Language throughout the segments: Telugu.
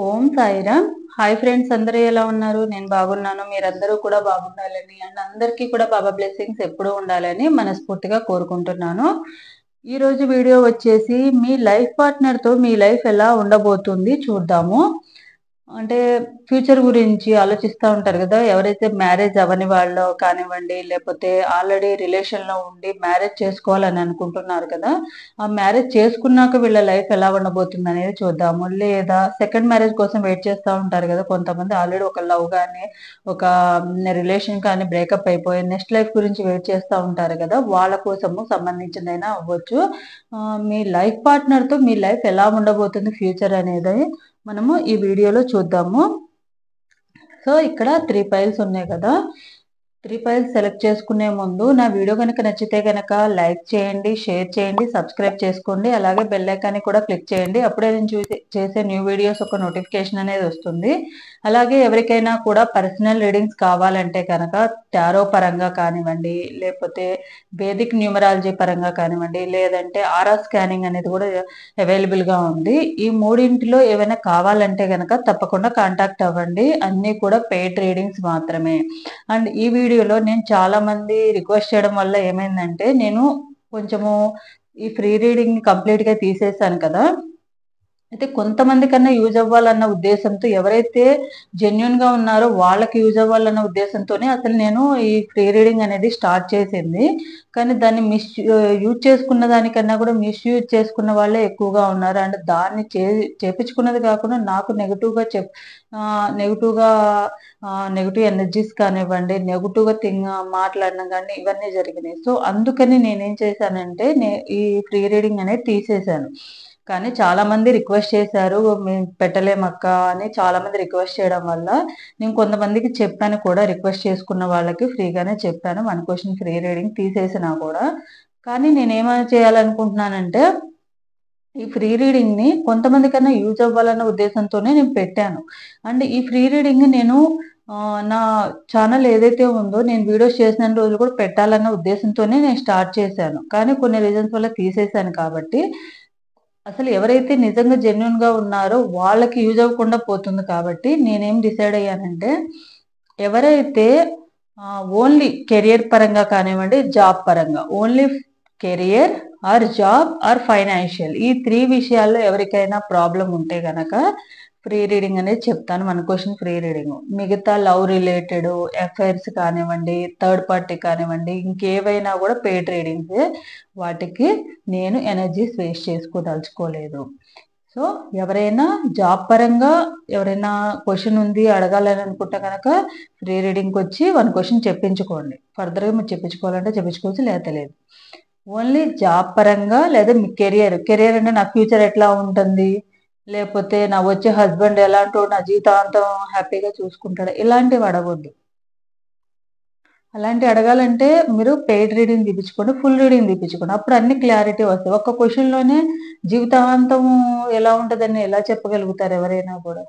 ఓం సాయిరామ్. హాయ్ ఫ్రెండ్స్, అందరూ ఎలా ఉన్నారు? నేను బాగున్నాను. మీరందరూ కూడా బాగుండాలని అండ్ అందరికీ కూడా బాబా బ్లెస్సింగ్స్ ఎప్పుడూ ఉండాలని మనస్ఫూర్తిగా కోరుకుంటున్నాను. ఈ రోజు వీడియో వచ్చేసి మీ లైఫ్ పార్ట్నర్తో మీ లైఫ్ ఎలా ఉండబోతుంది చూద్దాము. అంటే ఫ్యూచర్ గురించి ఆలోచిస్తూ ఉంటారు కదా, ఎవరైతే మ్యారేజ్ అవ్వని వాళ్ళు కానివ్వండి, లేకపోతే ఆల్రెడీ రిలేషన్లో ఉండి మ్యారేజ్ చేసుకోవాలని అనుకుంటున్నారు కదా, ఆ మ్యారేజ్ చేసుకున్నాక వీళ్ళ లైఫ్ ఎలా ఉండబోతుంది అనేది చూద్దాము. లేదా సెకండ్ మ్యారేజ్ కోసం వెయిట్ చేస్తూ ఉంటారు కదా కొంతమంది, ఆల్రెడీ ఒక లవ్ కానీ ఒక రిలేషన్ కానీ బ్రేకప్ అయిపోయి నెక్స్ట్ లైఫ్ గురించి వెయిట్ చేస్తూ ఉంటారు కదా, వాళ్ళ కోసము సంబంధించిందైనా అవ్వచ్చు. మీ లైఫ్ పార్ట్నర్తో మీ లైఫ్ ఎలా ఉండబోతుంది ఫ్యూచర్ అనేది మనము ఈ వీడియోలో చూద్దాము. సో ఇక్కడ 3 ఫైల్స్ ఉన్నాయి కదా, 3 ఫైల్స్ సెలెక్ట్ చేసుకునే ముందు నా వీడియో కనుక నచ్చితే కనుక లైక్ చేయండి, షేర్ చేయండి, సబ్స్క్రైబ్ చేసుకోండి, అలాగే బెల్ ఐకాన్ని కూడా క్లిక్ చేయండి. అప్పుడే నేను చేసే న్యూ వీడియోస్ ఒక నోటిఫికేషన్ అనేది వస్తుంది. అలాగే ఎవరికైనా కూడా పర్సనల్ రీడింగ్స్ కావాలంటే కనుక టారో పరంగా కానివ్వండి, లేకపోతే వేదిక్ న్యూమరాలజీ పరంగా కానివ్వండి, లేదంటే ఆరా స్కానింగ్ అనేది కూడా అవైలబుల్గా ఉంది. ఈ మూడింటిలో ఏమైనా కావాలంటే కనుక తప్పకుండా కాంటాక్ట్ అవ్వండి. అన్నీ కూడా పెయిడ్ రీడింగ్స్ మాత్రమే. అండ్ ఈ వీడియోలో నేను చాలా మంది రిక్వెస్ట్ చేయడం వల్ల ఏమైందంటే, నేను కొంచెము ఈ ఫ్రీ రీడింగ్ కంప్లీట్గా తీసేసాను కదా, అయితే కొంతమంది కన్నా యూజ్ అవ్వాలన్న ఉద్దేశంతో, ఎవరైతే జెన్యున్ గా ఉన్నారో వాళ్ళకి యూజ్ అవ్వాలన్న ఉద్దేశంతోనే అసలు నేను ఈ ఫ్రీ రీడింగ్ అనేది స్టార్ట్ చేసింది. కానీ దాన్ని యూజ్ చేసుకున్న దానికన్నా కూడా మిస్యూజ్ చేసుకున్న వాళ్ళే ఎక్కువగా ఉన్నారు. అండ్ దాన్ని చేపించుకున్నది కాకుండా నాకు నెగిటివ్గా నెగిటివ్ ఎనర్జీస్ కానివ్వండి, నెగిటివ్గా మాట్లాడడం కానీ ఇవన్నీ జరిగినాయి. సో అందుకని నేనేం చేశానంటే ఈ ఫ్రీ రీడింగ్ అనేది తీసేశాను. కానీ చాలా మంది రిక్వెస్ట్ చేశారు, మేము పెట్టలేమక్క అని చాలా మంది రిక్వెస్ట్ చేయడం వల్ల నేను కొంతమందికి చెప్పాను కూడా, రిక్వెస్ట్ చేసుకున్న వాళ్ళకి ఫ్రీగానే చెప్పాను 1 క్వశ్చన్ ఫ్రీ రీడింగ్ తీసేసినా కూడా. కానీ నేనేమైనా చేయాలనుకుంటున్నానంటే, ఈ ఫ్రీ రీడింగ్ ని కొంతమంది కన్నా యూజ్ అవ్వాలన్న ఉద్దేశంతోనే నేను పెట్టాను. అండ్ ఈ ఫ్రీ రీడింగ్ నేను నా ఛానల్ ఏదైతే ఉందో, నేను వీడియోస్ చేసిన రోజులు కూడా పెట్టాలన్న ఉద్దేశంతోనే నేను స్టార్ట్ చేశాను. కానీ కొన్ని రీజన్స్ వల్ల తీసేశాను. కాబట్టి అసలు ఎవరైతే నిజంగా జెన్యున్ గా ఉన్నారో వాళ్ళకి యూజ్ అవ్వకుండా పోతుంది. కాబట్టి నేనేం డిసైడ్ అయ్యానంటే, ఎవరైతే ఓన్లీ కెరియర్ పరంగా కానివ్వండి, జాబ్ పరంగా, only career or job or financial, ఈ 3 విషయాల్లో ఎవరికైనా ప్రాబ్లం ఉంటే గనక ఫ్రీ రీడింగ్ అనేది చెప్తాను. 1 క్వశ్చన్ ఫ్రీ రీడింగ్. మిగతా లవ్ రిలేటెడ్, అఫైర్స్ కానివ్వండి, థర్డ్ పార్టీ కానివ్వండి, ఇంకేవైనా కూడా పెయిడ్ రీడింగ్స్. వాటికి నేను ఎనర్జీస్ వేస్ట్ చేసుకోదలుచుకోలేదు. సో ఎవరైనా జాబ్ పరంగా ఎవరైనా క్వశ్చన్ ఉంది అడగాలని అనుకుంటే కనుక ఫ్రీ రీడింగ్కి వచ్చి 1 క్వశ్చన్ చెప్పించుకోండి. ఫర్దర్గా మీరు చెప్పించుకోవాలంటే చెప్పించుకోవచ్చు, లేకపోతే లేదు. ఓన్లీ జాబ్ పరంగా, లేదా మీ కెరియర్ అంటే నా ఫ్యూచర్ ఎట్లా ఉంటుంది, లేకపోతే నా వచ్చే హస్బెండ్ ఎలాంటో, నా జీవితాంతం హ్యాపీగా చూసుకుంటాడు, ఇలాంటివి అడగొద్దు. అలాంటివి అడగాలంటే మీరు పెయిడ్ రీడింగ్ తీపించుకోండి, ఫుల్ రీడింగ్ తీపించుకోండి. అప్పుడు అన్ని క్లారిటీ వస్తాయి. ఒక్క క్వశ్చన్లోనే జీవితాంతం ఎలా ఉంటుందని ఎలా చెప్పగలుగుతారు ఎవరైనా కూడా?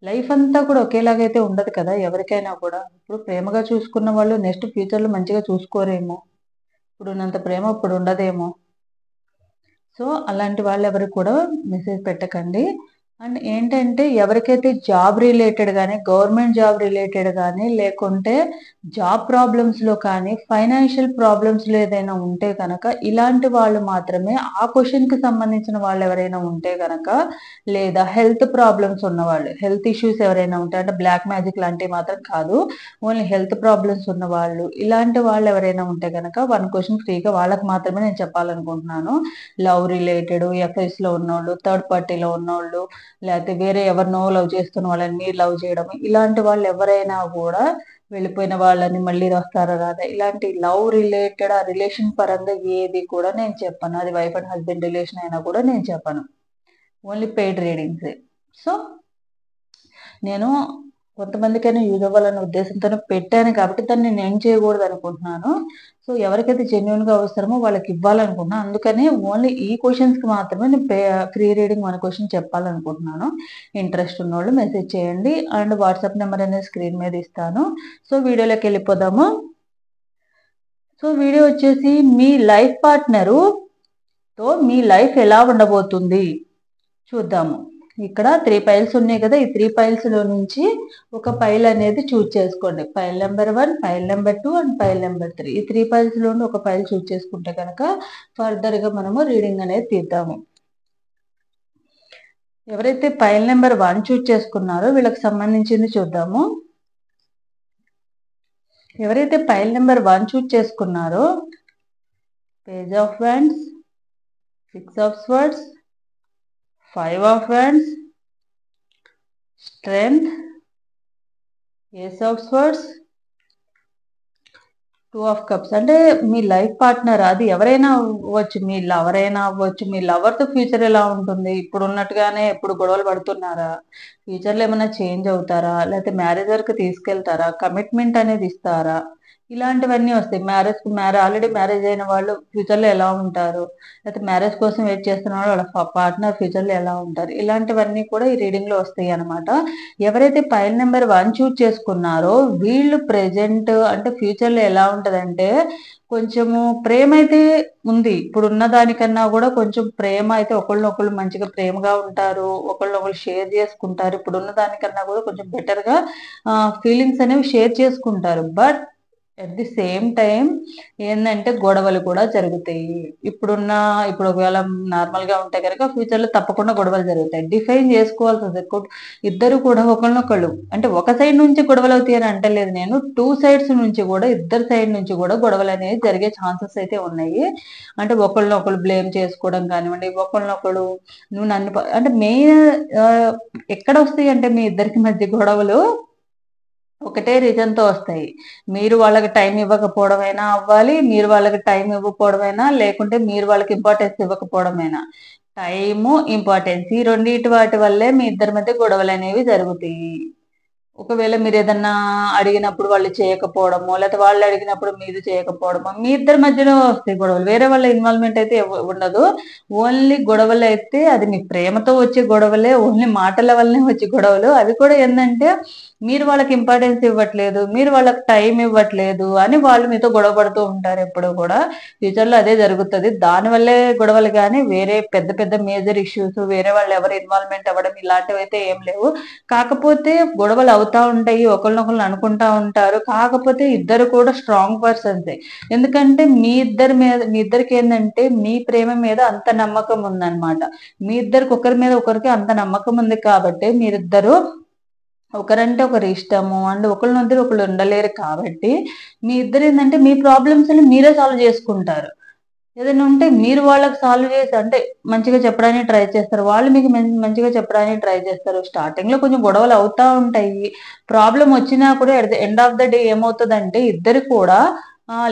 లైఫ్ అంతా కూడా ఒకేలాగైతే ఉండదు కదా ఎవరికైనా కూడా. ఇప్పుడు ప్రేమగా చూసుకున్న వాళ్ళు నెక్స్ట్ ఫ్యూచర్లో మంచిగా చూసుకోరేమో, ఇప్పుడు ఉన్నంత ప్రేమ ఇప్పుడు ఉండదేమో. సో అలాంటి వాళ్ళు ఎవరు కూడా మెసేజ్ పెట్టకండి. అండ్ ఏంటంటే, ఎవరికైతే జాబ్ రిలేటెడ్ కానీ, గవర్నమెంట్ జాబ్ రిలేటెడ్ కానీ, లేకుంటే జాబ్ ప్రాబ్లమ్స్లో కానీ, ఫైనాన్షియల్ ప్రాబ్లమ్స్లో ఏదైనా ఉంటే కనుక, ఇలాంటి వాళ్ళు మాత్రమే ఆ క్వశ్చన్కి సంబంధించిన వాళ్ళు ఎవరైనా ఉంటే కనుక, లేదా హెల్త్ ప్రాబ్లమ్స్ ఉన్నవాళ్ళు, హెల్త్ ఇష్యూస్ ఎవరైనా ఉంటే, అంటే బ్లాక్ మ్యాజిక్ లాంటివి మాత్రం కాదు, ఓన్లీ హెల్త్ ప్రాబ్లమ్స్ ఉన్న వాళ్ళు, ఇలాంటి వాళ్ళు ఎవరైనా ఉంటే కనుక 1 క్వశ్చన్ ఫ్రీగా వాళ్ళకి మాత్రమే నేను చెప్పాలనుకుంటున్నాను. లవ్ రిలేటెడ్, ఎఫ్ఐఎస్లో ఉన్నోళ్ళు, థర్డ్ పార్టీలో ఉన్నోళ్ళు, లేకపోతే వేరే ఎవరినో లవ్ చేస్తున్న వాళ్ళని మీరు లవ్ చేయడం, ఇలాంటి వాళ్ళు ఎవరైనా కూడా, వెళ్ళిపోయిన వాళ్ళని మళ్ళీ వస్తారా రాదా, ఇలాంటి లవ్ రిలేటెడ్ ఆ రిలేషన్ పరంగా ఏది కూడా నేను చెప్పను. అది వైఫ్ అండ్ హస్బెండ్ రిలేషన్ అయినా కూడా నేను చెప్పను. Only paid readings. సో నేను కొంతమందికైనా యూజ్ అవ్వాలన్న ఉద్దేశంతో పెట్టాను కాబట్టి దాన్ని నేను ఏం చేయకూడదు అనుకుంటున్నాను. సో ఎవరికైతే జెన్యున్గా అవసరమో వాళ్ళకి ఇవ్వాలనుకుంటున్నాను. అందుకని ఓన్లీ ఈ క్వశ్చన్స్కి మాత్రమే నేను ఫ్రీ రీడింగ్ 1 క్వశ్చన్ చెప్పాలనుకుంటున్నాను. ఇంట్రెస్ట్ ఉన్నోళ్ళు మెసేజ్ చేయండి. అండ్ వాట్సాప్ నెంబర్ అనేది స్క్రీన్ మీద ఇస్తాను. సో వీడియోలోకి వెళ్ళిపోదాము. సో వీడియో వచ్చేసి మీ లైఫ్ పార్ట్నరు తో మీ లైఫ్ ఎలా ఉండబోతుంది చూద్దాము. ఇక్కడ 3 పైల్స్ ఉన్నాయి కదా, ఈ 3 పైల్స్ లో నుంచి ఒక పైల్ అనేది చూజ్ చేసుకోండి. Pile number 1, pile number 2 and pile number 3. ఈ 3 పైల్స్ లోని ఒక పైల్ చూజ్ చేసుకుంటే కనుక ఫర్దర్ గా మనము రీడింగ్ అనేది తీద్దాము. ఎవరైతే పైల్ నెంబర్ 1 చూజ్ చేసుకున్నారో వీళ్ళకి సంబంధించింది చూద్దాము. ఎవరైతే పైల్ నెంబర్ 1 చూజ్ చేసుకున్నారో page of wands, 6 of swords, 5 of wands, strength, ace of swords, 2 of cups. అంటే మీ లైఫ్ పార్ట్నర్ అది ఎవరైనా అవ్వచ్చు, మీ లవర్ అయినా అవ్వచ్చు. మీ లవర్ తో ఫ్యూచర్ ఎలా ఉంటుంది? ఇప్పుడు ఉన్నట్టుగానే ఎప్పుడు గొడవలు పడుతున్నారా? ఫ్యూచర్ లో ఏమైనా చేంజ్ అవుతారా? లేకపోతే మ్యారేజ్ వరకు తీసుకెళ్తారా? కమిట్మెంట్ అనేది ఇస్తారా? ఇలాంటివన్నీ వస్తాయి. ఆల్రెడీ మ్యారేజ్ అయిన వాళ్ళు ఫ్యూచర్ లో ఎలా ఉంటారు, లేకపోతే మ్యారేజ్ కోసం వెయిట్ చేస్తున్న వాళ్ళు వాళ్ళ పార్ట్నర్ ఫ్యూచర్ లో ఎలా ఉంటారు, ఇలాంటివన్నీ కూడా ఈ రీడింగ్ లో వస్తాయి అనమాట. ఎవరైతే పైల్ నెంబర్ 1 చూజ్ చేసుకున్నారో వీళ్ళు ప్రెజెంట్ అంటే ఫ్యూచర్ లో ఎలా ఉంటదంటే కొంచెము ప్రేమ అయితే ఉంది. ఇప్పుడు ఉన్న దానికన్నా కూడా కొంచెం ప్రేమ అయితే ఒకళ్ళనొకళ్ళు మంచిగా ప్రేమగా ఉంటారు, ఒకళ్ళనొకళ్ళు షేర్ చేసుకుంటారు. ఇప్పుడు ఉన్న దానికన్నా కూడా కొంచెం బెటర్ గా ఫీలింగ్స్ అనేవి షేర్ చేసుకుంటారు. But at the same time ఏంటంటే గొడవలు కూడా జరుగుతాయి. ఇప్పుడు ఒకవేళ నార్మల్ గా ఉంటే కనుక ఫ్యూచర్ లో తప్పకుండా గొడవలు జరుగుతాయి. డిఫైన్ చేసుకోవాల్సి వస్తుంది. ఇద్దరు కూడా ఒకళ్ళనొకళ్ళు అంటే ఒక సైడ్ నుంచి గొడవలు అవుతాయి అని అంటలేదు నేను. 2 సైడ్స్ నుంచి కూడా, ఇద్దరు సైడ్ నుంచి కూడా గొడవలు అనేవి జరిగే ఛాన్సెస్ అయితే ఉన్నాయి. అంటే ఒకళ్ళనొకళ్ళు బ్లేమ్ చేసుకోవడం కానివ్వండి, ఒకళ్ళనొకళ్ళు నువ్వు నన్ను అంటే మెయిన్ ఎక్కడ వస్తాయి అంటే మీ ఇద్దరికి మధ్య గొడవలు ఒకటే రీజన్ తో వస్తాయి. మీరు వాళ్ళకి టైం ఇవ్వకపోవడమైనా అవ్వాలి, మీరు వాళ్ళకి టైం ఇవ్వకపోవడమైనా, లేకుంటే మీరు వాళ్ళకి ఇంపార్టెన్స్ ఇవ్వకపోవడమైనా. టైము, ఇంపార్టెన్స్ ఈ రెండింటి వాటి వల్లే మీ ఇద్దరి మధ్య గొడవలు అనేవి జరుగుతాయి. ఒకవేళ మీరు ఏదన్నా అడిగినప్పుడు వాళ్ళు చేయకపోవడము, లేకపోతే వాళ్ళు అడిగినప్పుడు మీరు చేయకపోవడము, మీ ఇద్దరి మధ్యలో వస్తాయి గొడవలు. వేరే వాళ్ళ ఇన్వాల్వ్మెంట్ అయితే ఉండదు. ఓన్లీ గొడవలు అయితే అది మీ ప్రేమతో వచ్చే గొడవలే, ఓన్లీ మాటల వల్లనే వచ్చే గొడవలు. అవి కూడా ఏంటంటే మీరు వాళ్ళకి ఇంపార్టెన్స్ ఇవ్వట్లేదు, మీరు వాళ్ళకి టైం ఇవ్వట్లేదు అని వాళ్ళు మీతో గొడవ పడుతూ ఉంటారు ఎప్పుడు కూడా. ఫ్యూచర్ లో అదే జరుగుతుంది. దానివల్లే గొడవలు కానీ వేరే పెద్ద పెద్ద మేజర్ ఇష్యూస్, వేరే వాళ్ళు ఎవరు ఇన్వాల్వ్మెంట్ అవ్వడం ఇలాంటివి అయితే ఏం లేవు. కాకపోతే గొడవలు అవుతా ఉంటాయి, ఒకళ్ళనొకళ్ళు అనుకుంటా ఉంటారు. కాకపోతే ఇద్దరు కూడా స్ట్రాంగ్ పర్సన్సే. ఎందుకంటే మీ ఇద్దరికి ఏంటంటే మీ ప్రేమ మీద అంత నమ్మకం ఉందన్నమాట. మీ ఇద్దరికి ఒకరి మీద ఒకరికి అంత నమ్మకం ఉంది కాబట్టి మీరిద్దరు ఒకరంటే ఒకరు ఇష్టము అండ్ ఒకళ్ళనొద్దరు ఒకళ్ళు ఉండలేరు కాబట్టి మీ ఇద్దరు ఏంటంటే మీ ప్రాబ్లమ్స్ ని మీరే సాల్వ్ చేసుకుంటారు. ఏదైనా ఉంటే మీరు వాళ్ళకి సాల్వ్ చేసి అంటే మంచిగా చెప్పడానికి ట్రై చేస్తారు, వాళ్ళు మీకు మంచిగా చెప్పడానికి ట్రై చేస్తారు. స్టార్టింగ్ లో కొంచెం గొడవలు అవుతా ఉంటాయి. ప్రాబ్లం వచ్చినా కూడా at the end of the day ఏమవుతుందంటే ఇద్దరు కూడా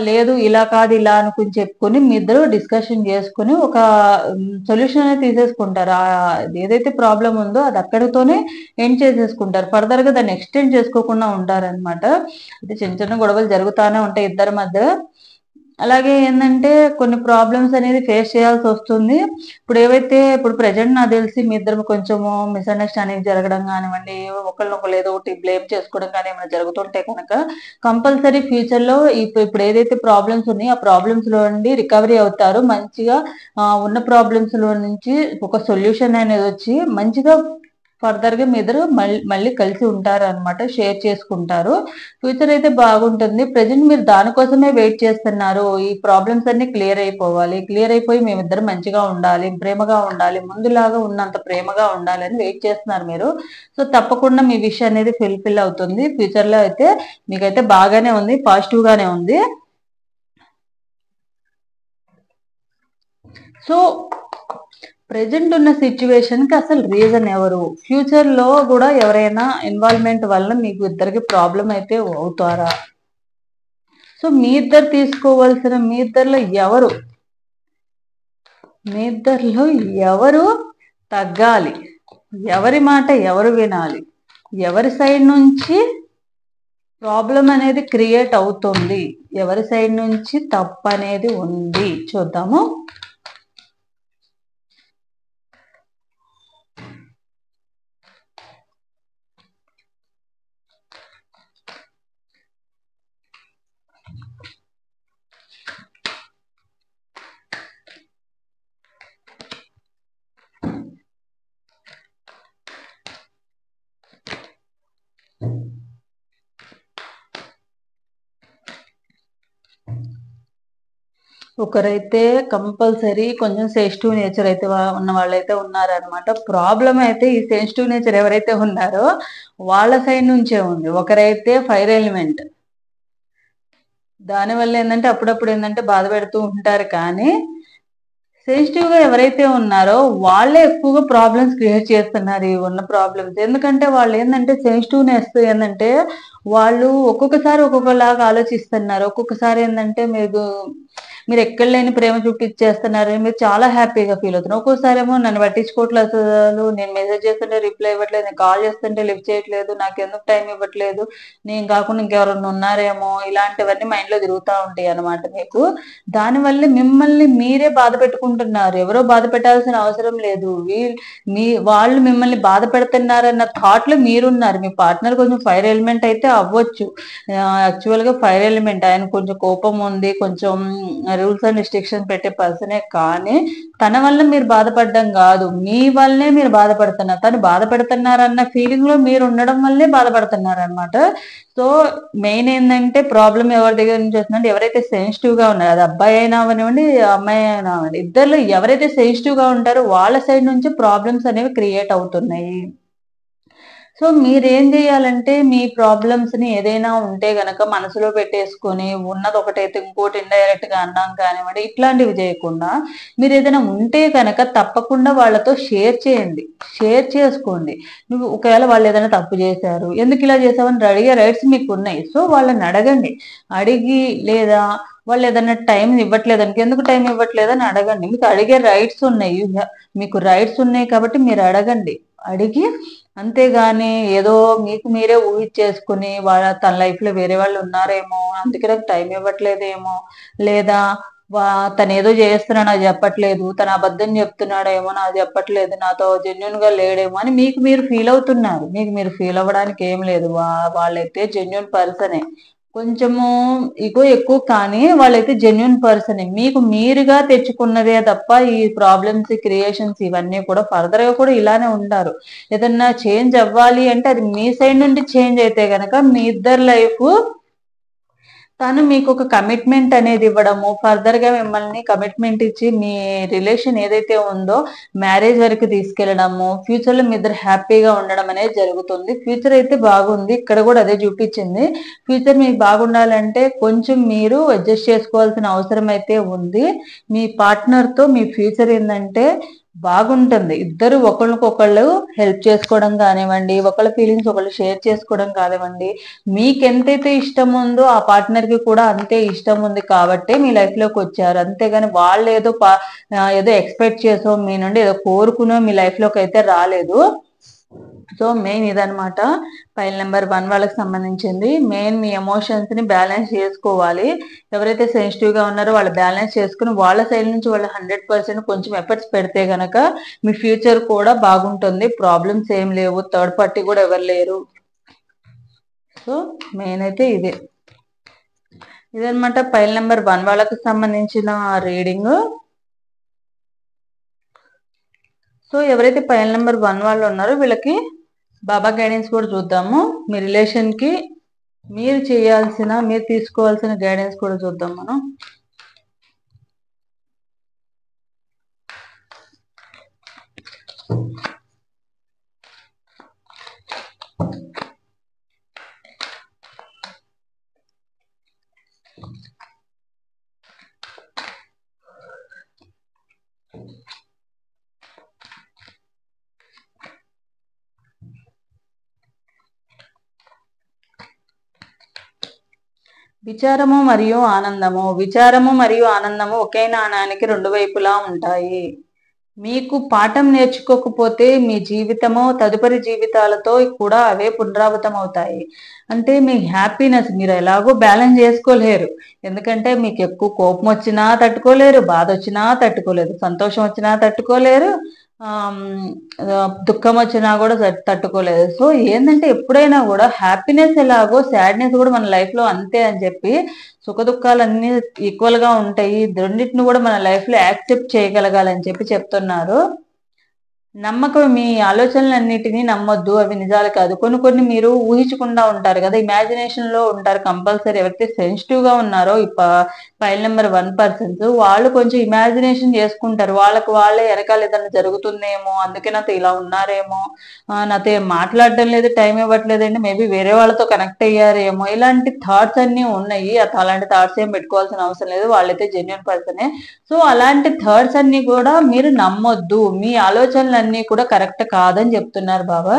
లేదు ఇలా కాదు ఇలా అనుకుని చెప్పుకొని మీ ఇద్దరు డిస్కషన్ చేసుకుని ఒక సొల్యూషన్ అనేది తీసేసుకుంటారు. ఏదైతే ప్రాబ్లం ఉందో అది అక్కడితోనే ఎండ్ చేసేసుకుంటారు. ఫర్దర్ గా దాన్ని ఎక్స్టెండ్ చేసుకోకుండా ఉంటారనమాట. అయితే చిన్న చిన్న గొడవలు జరుగుతానే ఉంటాయి ఇద్దరి మధ్య. అలాగే ఏంటంటే కొన్ని ప్రాబ్లమ్స్ అనేది ఫేస్ చేయాల్సి వస్తుంది. ఇప్పుడు ప్రజెంట్ నాకు తెలిసి మీ ఇద్దరు కొంచెము మిస్అండర్స్టాండింగ్ జరగడం కానివ్వండి, ఒకళ్ళనొకళ్ళు ఏదో ఒకటి బ్లేమ్ చేసుకోవడం కానీ ఏమైనా జరుగుతుంటే కనుక కంపల్సరీ ఫ్యూచర్ లో ఇప్పుడు ఏదైతే ప్రాబ్లమ్స్ ఉన్నాయో ఆ ప్రాబ్లమ్స్ లో నుండి రికవరీ అవుతారు. మంచిగా ఉన్న ప్రాబ్లమ్స్ లో నుంచి ఒక సొల్యూషన్ అనేది వచ్చి మంచిగా ఫర్దర్ గా మీ ఇద్దరు మళ్ళీ కలిసి ఉంటారు అనమాట, షేర్ చేసుకుంటారు. ఫ్యూచర్ అయితే బాగుంటుంది. ప్రజెంట్ మీరు దానికోసమే వెయిట్ చేస్తున్నారు. ఈ ప్రాబ్లమ్స్ అన్ని క్లియర్ అయిపోవాలి, క్లియర్ అయిపోయి మేమిద్దరం మంచిగా ఉండాలి, ప్రేమగా ఉండాలి, ముందులాగా ఉన్నంత ప్రేమగా ఉండాలి అని వెయిట్ చేస్తున్నారు మీరు. సో తప్పకుండా మీ విష్ అనేది ఫుల్ఫిల్ అవుతుంది. ఫ్యూచర్ లో అయితే మీకైతే బాగానే ఉంది, పాజిటివ్ గానే ఉంది. సో ప్రెజెంట్ ఉన్న సిచ్యువేషన్ కి అసలు రీజన్ ఎవరు, ఫ్యూచర్ లో కూడా ఎవరైనా ఇన్వాల్వ్మెంట్ వల్ల మీకు ఇద్దరికి ప్రాబ్లం అయితే అవుతారా? సో మీ ఇద్దరిలో ఎవరు తగ్గాలి, ఎవరి మాట ఎవరు వినాలి, ఎవరి సైడ్ నుంచి ప్రాబ్లం అనేది క్రియేట్ అవుతుంది, ఎవరి సైడ్ నుంచి తప్పు అనేది ఉంది చూద్దాము. ఒకరైతే కంపల్సరీ కొంచెం సెన్సిటివ్ నేచర్ అయితే ఉన్న వాళ్ళైతే ఉన్నారనమాట. ప్రాబ్లం అయితే ఈ సెన్సిటివ్ నేచర్ ఎవరైతే ఉన్నారో వాళ్ళ సైడ్ నుంచే ఉంది. ఒకరైతే ఫైర్ ఎలిమెంట్, దానివల్ల ఏంటంటే అప్పుడప్పుడు ఏంటంటే బాధ పెడుతూ ఉంటారు. కానీ సెన్సిటివ్ గా ఎవరైతే ఉన్నారో వాళ్ళే ఎక్కువగా ప్రాబ్లమ్స్ క్రియేట్ చేస్తున్నారు ఈ ఉన్న ప్రాబ్లమ్స్. ఎందుకంటే వాళ్ళు ఏంటంటే సెన్సిటివ్నెస్ ఏంటంటే వాళ్ళు ఒక్కొక్కసారి ఒక్కొక్కలాగా ఆలోచిస్తున్నారు. ఒక్కొక్కసారి ఏంటంటే మీరు ఎక్కడ లేని ప్రేమ చూపించేస్తున్నారు, మీరు చాలా హ్యాపీగా ఫీల్ అవుతున్నారు. ఒక్కోసారి ఏమో నన్ను పట్టించుకోవట్లేదు, అసలు నేను మెసేజ్ చేస్తుంటే రిప్లై ఇవ్వట్లేదు, నేను కాల్ చేస్తుంటే లిఫ్ట్ చేయట్లేదు, నాకు ఎందుకు టైం ఇవ్వట్లేదు, నేను కాకుండా ఇంకెవరన్నా ఉన్నారేమో, ఇలాంటివన్నీ మైండ్ లో తిరుగుతూ ఉంటాయి అనమాట మీకు. దానివల్ల మిమ్మల్ని మీరే బాధ పెట్టుకుంటున్నారు. ఎవరో బాధ పెట్టాల్సిన అవసరం లేదు. వాళ్ళు మిమ్మల్ని బాధ పెడుతున్నారన్న థాట్ లో మీరున్నారు. మీ పార్ట్నర్ కొంచెం ఫైర్ ఎలిమెంట్ అయితే అవ్వచ్చు. యాక్చువల్ గా ఫైర్ ఎలిమెంట్, ఆయన కొంచెం కోపం ఉంది, కొంచెం రూల్స్ అండ్ రిస్ట్రిక్షన్ పెట్టే పర్సనే. కానీ తన వల్ల మీరు బాధపడడం కాదు, మీ వల్లనే మీరు బాధపడుతున్నారు. తను బాధపడుతున్నారన్న ఫీలింగ్ లో మీరు ఉండడం వల్లే బాధపడుతున్నారు అనమాట. సో మెయిన్ ఏంటంటే ప్రాబ్లం ఎవరి దగ్గర నుంచి వస్తుందంటే ఎవరైతే సెన్సిటివ్ గా ఉన్నారో, అది అబ్బాయి అయినా అవనివ్వండి అమ్మాయి అయినా అవ్వండి, ఇద్దరు ఎవరైతే సెన్సిటివ్ గా ఉంటారో వాళ్ళ సైడ్ నుంచి ప్రాబ్లమ్స్ అనేవి క్రియేట్ అవుతున్నాయి. సో మీరేం చేయాలంటే మీ ప్రాబ్లమ్స్ ని ఏదైనా ఉంటే గనక మనసులో పెట్టేసుకొని ఉన్నది ఒకటైతే ఇంకోటి ఇండైరెక్ట్ గా అన్నాం కానివ్వండి, ఇట్లాంటివి చేయకుండా మీరు ఏదైనా ఉంటే కనుక తప్పకుండా వాళ్ళతో షేర్ చేయండి, షేర్ చేసుకోండి. నువ్వు ఒకవేళ వాళ్ళు ఏదైనా తప్పు చేశారు, ఎందుకు ఇలా చేసావని అడిగే రైట్స్ మీకు ఉన్నాయి. సో వాళ్ళని అడగండి, అడిగి లేదా వాళ్ళు ఏదైనా టైం ఇవ్వట్లేదు అనుకో, ఎందుకు టైం ఇవ్వట్లేదని అడగండి. మీకు అడిగే రైట్స్ ఉన్నాయి, మీకు రైట్స్ ఉన్నాయి కాబట్టి మీరు అడగండి. అడిగి అంతేగాని ఏదో మీకు మీరే ఊహించేసుకుని తన లైఫ్ లో వేరే వాళ్ళు ఉన్నారేమో అందుకే నాకు టైం ఇవ్వట్లేదేమో, లేదా తను ఏదో చేస్తున్నా నాకు చెప్పట్లేదు, తన అబద్ధం చెప్తున్నాడేమో నాకు చెప్పట్లేదు, నాతో జెన్యున్ గా లేడేమో అని మీకు మీరు ఫీల్ అవుతున్నారు. మీకు మీరు ఫీల్ అవ్వడానికి ఏం లేదు. వాళ్ళైతే జెన్యున్ పర్సనే, కొంచెము ఇగో ఎక్కువ, కానీ వాళ్ళైతే జెన్యున్ పర్సనే. మీకు మీరుగా తెచ్చుకున్నదే తప్ప ఈ ప్రాబ్లమ్స్ క్రియేషన్స్ ఇవన్నీ కూడా ఫర్దర్ గా కూడా ఇలానే ఉంటారు. ఏదన్నా చేంజ్ అవ్వాలి అంటే అది మీ సైడ్ నుండి చేంజ్ అయితే గనక మీ ఇద్దరు లైఫ్ తను మీకు ఒక కమిట్మెంట్ అనేది ఇవ్వడము, ఫర్దర్ గా మిమ్మల్ని కమిట్మెంట్ ఇచ్చి మీ రిలేషన్ ఏదైతే ఉందో మ్యారేజ్ వరకు తీసుకెళ్లడము, ఫ్యూచర్ లో మీ ఇద్దరు హ్యాపీగా ఉండడం అనేది జరుగుతుంది. ఫ్యూచర్ అయితే బాగుంది, ఇక్కడ కూడా అదే చూపించింది. ఫ్యూచర్ మీకు బాగుండాలంటే కొంచెం మీరు అడ్జస్ట్ చేసుకోవాల్సిన అవసరం అయితే ఉంది. మీ పార్ట్నర్ తో మీ ఫ్యూచర్ ఏంటంటే బాగుంటుంది. ఇద్దరు ఒకళ్ళకొకళ్ళు హెల్ప్ చేసుకోవడం కానివ్వండి, ఒకళ్ళ ఫీలింగ్స్ ఒకళ్ళు షేర్ చేసుకోవడం కానివ్వండి, మీకు ఎంతైతే ఇష్టం ఉందో ఆ పార్ట్నర్ కి కూడా అంతే ఇష్టం ఉంది కాబట్టి మీ లైఫ్ లోకి వచ్చారు. అంతేగాని వాళ్ళు ఏదో ఎక్స్పెక్ట్ చేసో మీ నుండి ఏదో కోరుకునో మీ లైఫ్ లోకి అయితే రాలేదు. సో మెయిన్ ఇదనమాట ఫైల్ నెంబర్ 1 వాళ్ళకి సంబంధించింది. మెయిన్ మీ ఎమోషన్స్ ని బ్యాలెన్స్ చేసుకోవాలి. ఎవరైతే సెన్సిటివ్ గా ఉన్నారో వాళ్ళు బ్యాలెన్స్ చేసుకుని వాళ్ళ సైడ్ నుంచి వాళ్ళు 100% కొంచెం ఎఫర్ట్స్ పెడితే గనక మీ ఫ్యూచర్ కూడా బాగుంటుంది. ప్రాబ్లమ్స్ ఏం లేవు, థర్డ్ పార్టీ కూడా ఎవరు లేరు. సో మెయిన్ అయితే ఇదనమాట ఫైల్ నెంబర్ 1 వాళ్ళకి సంబంధించిన రీడింగ్. సో ఎవరైతే ఫైల్ నెంబర్ 1 వాళ్ళు ఉన్నారో వీళ్ళకి బాబా గైడెన్స్ కూడా చూద్దాము. మీ రిలేషన్ కి మీరు తీసుకోవాల్సిన గైడెన్స్ కూడా చూద్దాం మనం. విచారము మరియు ఆనందము ఒకే నాణానికి 2 వైపులా ఉంటాయి. మీకు పాఠం నేర్చుకోకపోతే మీ జీవితము తదుపరి జీవితాలతో కూడా అవే పునరావృతం అవుతాయి. అంటే మీ హ్యాపీనెస్ మీరు ఎలాగో బ్యాలెన్స్ చేసుకోలేరు. ఎందుకంటే మీకు ఎక్కువ కోపం వచ్చినా తట్టుకోలేరు, బాధ వచ్చినా తట్టుకోలేరు, సంతోషం వచ్చినా తట్టుకోలేరు, దుఃఖం వచ్చినా కూడా తట్టుకోలేదు. సో ఏంటంటే ఎప్పుడైనా కూడా హ్యాపీనెస్ ఎలాగో సాడ్నెస్ కూడా మన లైఫ్ లో అంతే అని చెప్పి, సుఖ దుఃఖాలు అన్ని ఈక్వల్ గా ఉంటాయి, రెండింటిని కూడా మన లైఫ్ లో యాక్సెప్ట్ చేయగలగాలని చెప్పి చెప్తున్నారు. నమ్మకం మీ ఆలోచనలన్నిటినీ నమ్మొద్దు. అవి నిజాలు కాదు. కొన్ని కొన్ని మీరు ఊహించకుండా ఉంటారు కదా! ఇమాజినేషన్‌లో ఉంటారు కంపల్సరీ. ఎవరైతే సెన్సిటివ్‌గా ఉన్నారో ఈ ఫైల్ నంబర్ 1 పర్సన్స్ వాళ్ళు కొంచెం ఇమాజినేషన్ చేసుకుంటారు. వాళ్ళకి వాళ్ళే ఎనకాల ఏదన్నా జరుగుతుందేమో, అందుకే నాతో ఇలా ఉన్నారేమో, నాతో ఏం మాట్లాడడం లేదు, టైం ఇవ్వట్లేదంటే మేబీ వేరే వాళ్ళతో కనెక్ట్ అయ్యారేమో, ఇలాంటి థాట్స్ అన్నీ ఉన్నాయి. అలాంటి థాట్స్ ఏం పెట్టుకోవాల్సిన అవసరం లేదు. వాళ్ళైతే జెన్యూన్ పర్సనే. సో అలాంటి థాట్స్ అన్ని కూడా మీరు నమ్మొద్దు. మీ ఆలోచనలన్నీ కూడా కరెక్ట్ కాదని చెప్తున్నారు బాబా.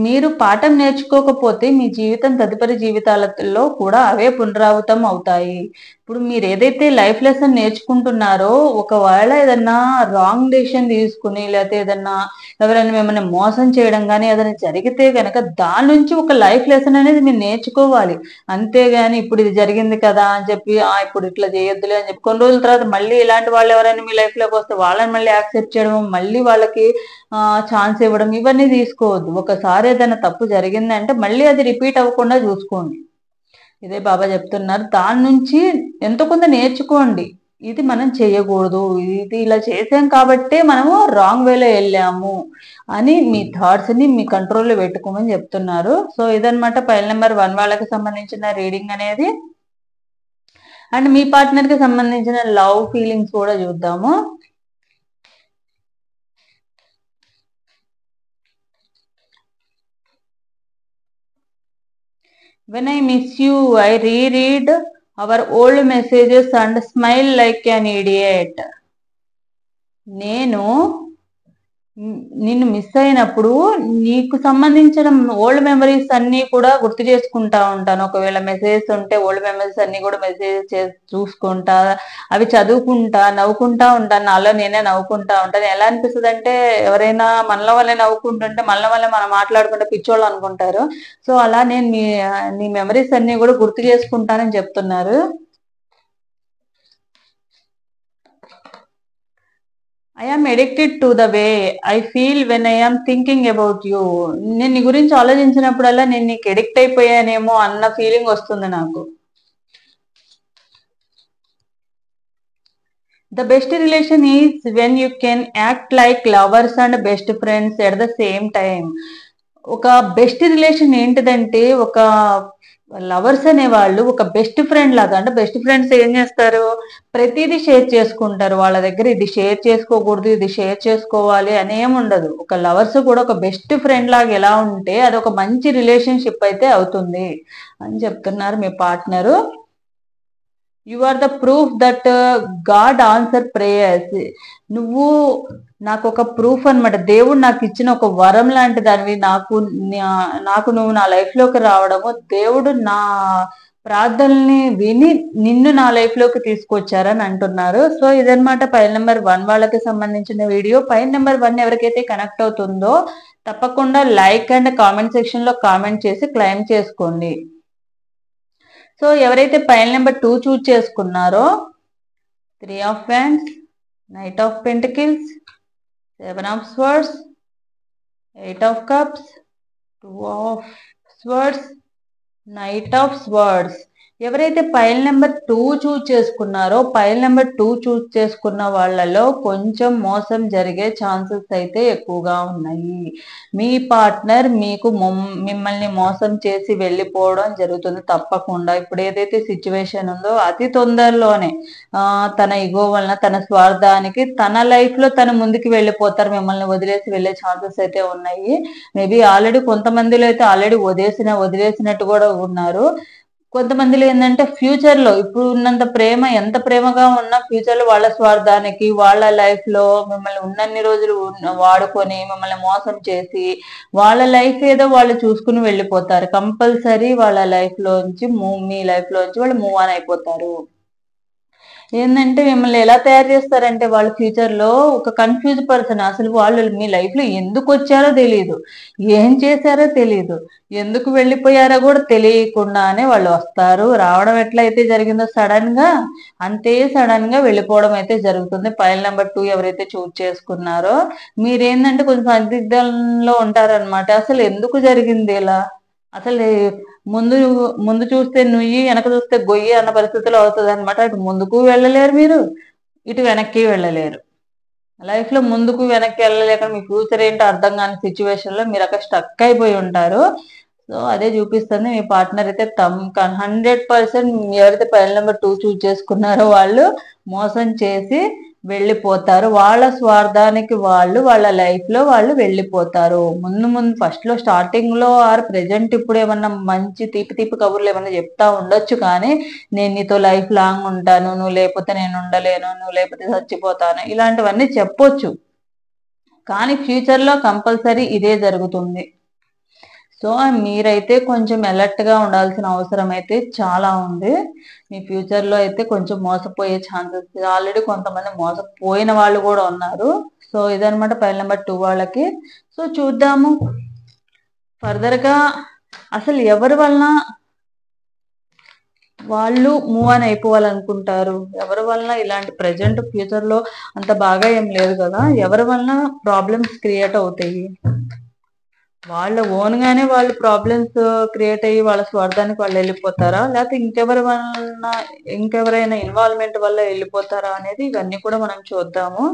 మీరు పాఠం నేర్చుకోకపోతే మీ జీవితం తదుపరి జీవితాలలో కూడా అవే పునరావృతం అవుతాయి. ఇప్పుడు మీరు ఏదైతే లైఫ్ లెసన్ నేర్చుకుంటున్నారో, ఒకవేళ ఏదన్నా రాంగ్ డెసిషన్ తీసుకుని, లేకపోతే ఏదన్నా ఎవరైనా మిమ్మల్ని మోసం చేయడం కానీ ఏదైనా జరిగితే గనక దాని నుంచి ఒక లైఫ్ లెసన్ అనేది మీరు నేర్చుకోవాలి. అంతేగాని ఇప్పుడు ఇది జరిగింది కదా అని చెప్పి ఇప్పుడు ఇట్లా చేయొద్దులే అని చెప్పి కొన్ని రోజుల తర్వాత మళ్ళీ ఇలాంటి వాళ్ళు ఎవరైనా మీ లైఫ్ లోకి వస్తే వాళ్ళని మళ్ళీ యాక్సెప్ట్ చేయడం, మళ్ళీ వాళ్ళకి ఛాన్స్ ఇవ్వడం, ఇవన్నీ తీసుకోవద్దు. ఒకసారి ఏదైనా తప్పు జరిగిందంటే మళ్ళీ అది రిపీట్ అవ్వకుండా చూసుకోండి. ఇదే బాబా చెప్తున్నారు. దాని నుంచి ఎంతో కొంత నేర్చుకోండి. ఇది మనం చేయకూడదు, ఇది ఇలా చేసాం కాబట్టే మనము రాంగ్ వేలో వెళ్ళాము అని మీ థాట్స్ ని మీ కంట్రోల్లో పెట్టుకోమని చెప్తున్నారు. సో ఇదనమాట ఫైల్ నెంబర్ 1 వాళ్ళకి సంబంధించిన రీడింగ్ అనేది. అండ్ మీ పార్ట్నర్ కి సంబంధించిన లవ్ ఫీలింగ్స్ కూడా చూద్దాము. When I miss you, I reread our old messages and smile like an idiot. నేను నిన్ను మిస్ అయినప్పుడు నీకు సంబంధించిన ఓల్డ్ మెమరీస్ అన్ని కూడా గుర్తు చేసుకుంటా ఉంటాను. ఒకవేళ మెసేజెస్ ఉంటే ఓల్డ్ మెమరీస్ అన్ని కూడా మెసేజ్ చూసుకుంటా, అవి చదువుకుంటా, నవ్వుకుంటా ఉంటాను. నాలో నేనే నవ్వుకుంటా ఉంటాను. ఎలా అనిపిస్తుంది అంటే ఎవరైనా మనలో వాళ్ళే నవ్వుకుంటుంటే మనలో వాళ్ళే మనం మాట్లాడుకుంటే పిచ్చోళ్ళు అనుకుంటారు. సో అలా నేను నీ మెమరీస్ అన్ని కూడా గుర్తు చేసుకుంటానని చెప్తున్నారు. I am addicted to the way I feel when I am thinking about you. నేను నీ గురించి ఆలోచించినప్పుడల్లా నేను నీకు ఎడిక్ట్ అయిపోయానేమో అన్న ఫీలింగ్ వస్తుంది నాకు. The best relation is when you can act like lovers and best friends at the same time. ఒక బెస్ట్ రిలేషన్ ఏంటిదంటే, ఒక లవర్స్ అనేవాళ్ళు ఒక బెస్ట్ ఫ్రెండ్ లాగా, అంటే బెస్ట్ ఫ్రెండ్స్ ఏం చేస్తారు, ప్రతిదీ షేర్ చేసుకుంటారు. వాళ్ళ దగ్గర ఇది షేర్ చేసుకోకూడదు, ఇది షేర్ చేసుకోవాలి అని ఏమి ఉండదు. ఒక లవర్స్ కూడా ఒక బెస్ట్ ఫ్రెండ్ లాగా ఎలా ఉంటే అది ఒక మంచి రిలేషన్షిప్ అయితే అవుతుంది అని చెప్తున్నారు మీ partner. You are the proof that God answer prayers. నువ్వు నాకు ఒక ప్రూఫ్ అనమాట. దేవుడు నాకు ఇచ్చిన ఒక వరం లాంటి దానివి. నాకు నువ్వు నా లైఫ్ లోకి రావడము, దేవుడు నా ప్రార్థనల్ని విని నిన్ను నా లైఫ్ లోకి తీసుకొచ్చారని అంటున్నారు. సో ఇదనమాట ఫైల్ నెంబర్ 1 వాళ్ళకి సంబంధించిన వీడియో. ఫైల్ నెంబర్ 1 ఎవరికైతే కనెక్ట్ అవుతుందో తప్పకుండా లైక్ అండ్ కామెంట్ సెక్షన్ లో కామెంట్ చేసి క్లెయిమ్ చేసుకోండి. సో ఎవరైతే ఫైల్ నెంబర్ 2 చూజ్ చేసుకున్నారో 3 of wands, knight of pentacles, 7 of swords, 8 of cups, 2 of swords, knight of swords. ఎవరైతే ఫైల్ నెంబర్ 2 చూజ్ చేసుకున్నారో ఫైల్ నెంబర్ 2 చూజ్ చేసుకున్న వాళ్ళలో కొంచెం మోసం జరిగే ఛాన్సెస్ అయితే ఎక్కువగా ఉన్నాయి. మీ పార్ట్నర్ మిమ్మల్ని మోసం చేసి వెళ్ళిపోవడం జరుగుతుంది తప్పకుండా. ఇప్పుడు ఏదైతే సిచ్యువేషన్ ఉందో అతి తొందరలోనే తన ఇగో వలన, తన స్వార్థానికి తన లైఫ్ లో తను ముందుకు వెళ్ళిపోతారు. మిమ్మల్ని వదిలేసి వెళ్ళే ఛాన్సెస్ అయితే ఉన్నాయి. మేబీ ఆల్రెడీ కొంతమందిలో అయితే ఆల్రెడీ వదిలేసినట్టు కూడా ఉన్నారు. కొంతమందిలో ఏంటంటే ఫ్యూచర్ లో ఇప్పుడు ఉన్నంత ప్రేమ, ఎంత ప్రేమగా ఉన్నా ఫ్యూచర్ లో వాళ్ళ స్వార్థానికి, వాళ్ళ లైఫ్ లో మిమ్మల్ని ఉన్నన్ని రోజులు వాడుకొని మిమ్మల్ని మోసం చేసి వాళ్ళ లైఫ్ ఏదో వాళ్ళు చూసుకుని వెళ్ళిపోతారు. కంపల్సరీ వాళ్ళ లైఫ్ లోంచి మీ లైఫ్ లోంచి వాళ్ళు మూవ్ ఆన్ అయిపోతారు. ఏంటంటే మిమ్మల్ని ఎలా తయారు చేస్తారంటే వాళ్ళు ఫ్యూచర్ లో ఒక కన్ఫ్యూజ్ పర్సన్. అసలు వాళ్ళు మీ లైఫ్ లో ఎందుకు వచ్చారో తెలియదు, ఏం చేశారో తెలియదు, ఎందుకు వెళ్ళిపోయారో కూడా తెలియకుండానే వాళ్ళు వస్తారు. రావడం ఎట్లయితే జరిగిందో సడన్ గా, అంతే సడన్ గా వెళ్ళిపోవడం అయితే జరుగుతుంది. ఫైల్ నెంబర్ 2 ఎవరైతే చూజ్ చేసుకున్నారో మీరేంటంటే కొంచెం సందిగ్ధంలో ఉంటారనమాట. అసలు ఎందుకు జరిగింది ఇలా, అసలు ముందు ముందు చూస్తే నుయ్యి, వెనక చూస్తే గొయ్యి అన్న పరిస్థితిలో అవుతుంది అనమాట. ఇటు ముందుకు వెళ్ళలేరు మీరు, ఇటు వెనక్కి వెళ్ళలేరు. లైఫ్ లో ముందుకు వెనక్కి వెళ్ళలేక మీ ఫ్యూచర్ ఏంటో అర్థం కాని సిచ్యువేషన్ లో మీరు అక్కడ స్టక్ అయిపోయి ఉంటారు. సో అదే చూపిస్తుంది. మీ పార్ట్నర్ అయితే 100% ఎవరైతే పైన నెంబర్ 2 చూస్ చేసుకున్నారో వాళ్ళు మోసం చేసి వెళ్ళిపోతారు. వాళ్ళ స్వార్థానికి వాళ్ళు వాళ్ళ లైఫ్ లో వాళ్ళు వెళ్ళిపోతారు. ముందు ఫస్ట్ లో స్టార్టింగ్ లో ఆర్ ప్రెజెంట్ ఇప్పుడు ఏమన్నా మంచి తీపి తీపి కబుర్లు ఏమన్నా చెప్తా ఉండొచ్చు, కానీ నేను నీతో లైఫ్ లాంగ్ ఉంటాను, నువ్వు లేకపోతే నేను ఉండలేను, నువ్వు లేకపోతే చచ్చిపోతాను, ఇలాంటివన్నీ చెప్పొచ్చు. కానీ ఫ్యూచర్ లో కంపల్సరీ ఇదే జరుగుతుంది. సో మీరైతే కొంచెం అలర్ట్ గా ఉండాల్సిన అవసరం అయితే చాలా ఉంది. మీ ఫ్యూచర్ లో అయితే కొంచెం మోసపోయే ఛాన్సెస్, ఆల్రెడీ కొంతమంది మోసపోయిన వాళ్ళు కూడా ఉన్నారు. సో ఇదనమాట పైల్ నెంబర్ 2 వాళ్ళకి. సో చూద్దాము ఫర్దర్ గా అసలు ఎవరి వలన వాళ్ళు మూవ్ ఆన్ అయిపోవాలనుకుంటారు, ఎవరి వలన ఇలాంటి ప్రజెంట్ ఫ్యూచర్ లో అంత బాగా ఏం లేదు కదా, ఎవరి వలన ప్రాబ్లమ్స్ క్రియేట్ అవుతాయి, వాళ్ళ ఓన్ గానే వాళ్ళు ప్రాబ్లమ్స్ క్రియేట్ అయ్యి వాళ్ళ స్వార్థానికి వాళ్ళు వెళ్ళిపోతారా, లేకపోతే ఇంకెవరైనా ఇన్వాల్వ్మెంట్ వల్ల వెళ్ళిపోతారా అనేది ఇవన్నీ కూడా మనం చూద్దాము.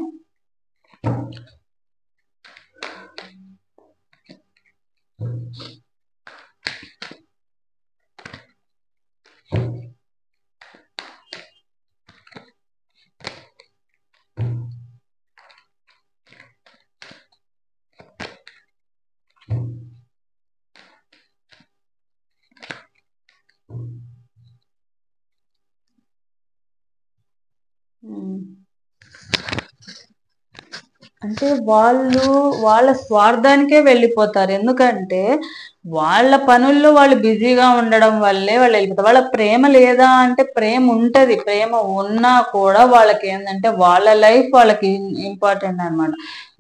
అంటే వాళ్ళు వాళ్ళ స్వార్థానికే వెళ్ళిపోతారు. ఎందుకంటే వాళ్ళ పనుల్లో వాళ్ళు బిజీగా ఉండడం వల్లే వాళ్ళు వెళ్ళిపోతారు. వాళ్ళ ప్రేమ లేదా అంటే ప్రేమ ఉంటది, ప్రేమ ఉన్నా కూడా వాళ్ళకి ఏంటంటే వాళ్ళ లైఫ్ వాళ్ళకి ఇంపార్టెంట్ అనమాట.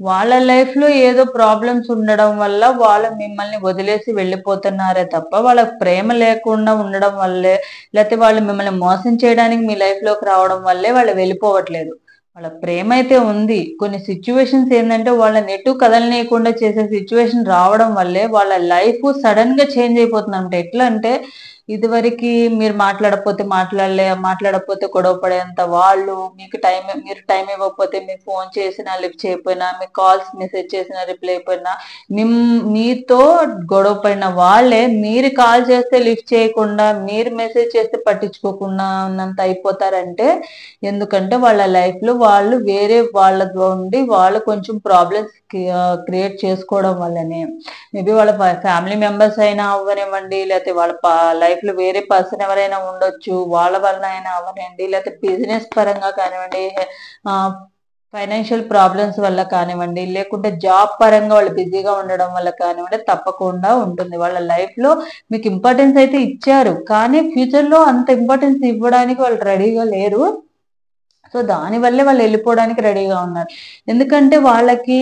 వాళ్ళ లైఫ్ లో ఏదో ప్రాబ్లమ్స్ ఉండడం వల్ల వాళ్ళు మిమ్మల్ని వదిలేసి వెళ్ళిపోతున్నారే తప్ప వాళ్ళకి ప్రేమ లేకుండా ఉండడం వల్లే, లేకపోతే వాళ్ళు మిమ్మల్ని మోసం చేయడానికి మీ లైఫ్ లోకి రావడం వల్లే వాళ్ళు వెళ్ళిపోవట్లేదు. వాళ్ళ ప్రేమ అయితే ఉంది. కొన్ని సిచ్యువేషన్స్ ఏంటంటే వాళ్ళని ఎటు కదలనీయకుండా చేసే సిచ్యువేషన్ రావడం వల్లే వాళ్ళ లైఫ్ సడన్ గా చేంజ్ అయిపోతుంది అనమాట. ఎట్లా అంటే ఇదివరకు మీరు మాట్లాడకపోతే గొడవ పడేంత వాళ్ళు, మీరు టైం ఇవ్వకపోతే మీకు ఫోన్ చేసినా లిఫ్ట్ చేయకపోయినా, మీకు కాల్స్ మెసేజ్ చేసినా రిప్లై అయిపోయినా, మీతో గొడవ పడిన వాళ్ళే మీరు కాల్ చేస్తే లిఫ్ట్ చేయకుండా, మీరు మెసేజ్ చేస్తే పట్టించుకోకుండా ఉన్నంత అయిపోతారంటే, ఎందుకంటే వాళ్ళ లైఫ్ లో వాళ్ళు వేరే వాళ్ళతో ఉండి వాళ్ళు కొంచెం ప్రాబ్లమ్స్ క్రియేట్ చేసుకోవడం వల్లనే, మేబీ వాళ్ళ ఫ్యామిలీ మెంబర్స్ అయినా అవ్వనివ్వండి, లేకపోతే వాళ్ళ లైఫ్ లో వేరే పర్సన్ ఎవరైనా ఉండొచ్చు, వాళ్ళ వలన అయినా అవ్వనండి, లేకపోతే బిజినెస్ పరంగా కానివ్వండి, ఫైనాన్షియల్ ప్రాబ్లమ్స్ వల్ల కానివ్వండి, లేకుంటే జాబ్ పరంగా వాళ్ళు బిజీగా ఉండడం వల్ల కానివ్వండి, తప్పకుండా ఉంటుంది. వాళ్ళ లైఫ్ లో మీకు ఇంపార్టెన్స్ అయితే ఇచ్చారు, కానీ ఫ్యూచర్ లో అంత ఇంపార్టెన్స్ ఇవ్వడానికి వాళ్ళు రెడీగా లేరు. సో దానివల్లే వాళ్ళు వెళ్ళిపోవడానికి రెడీగా ఉన్నారు. ఎందుకంటే వాళ్ళకి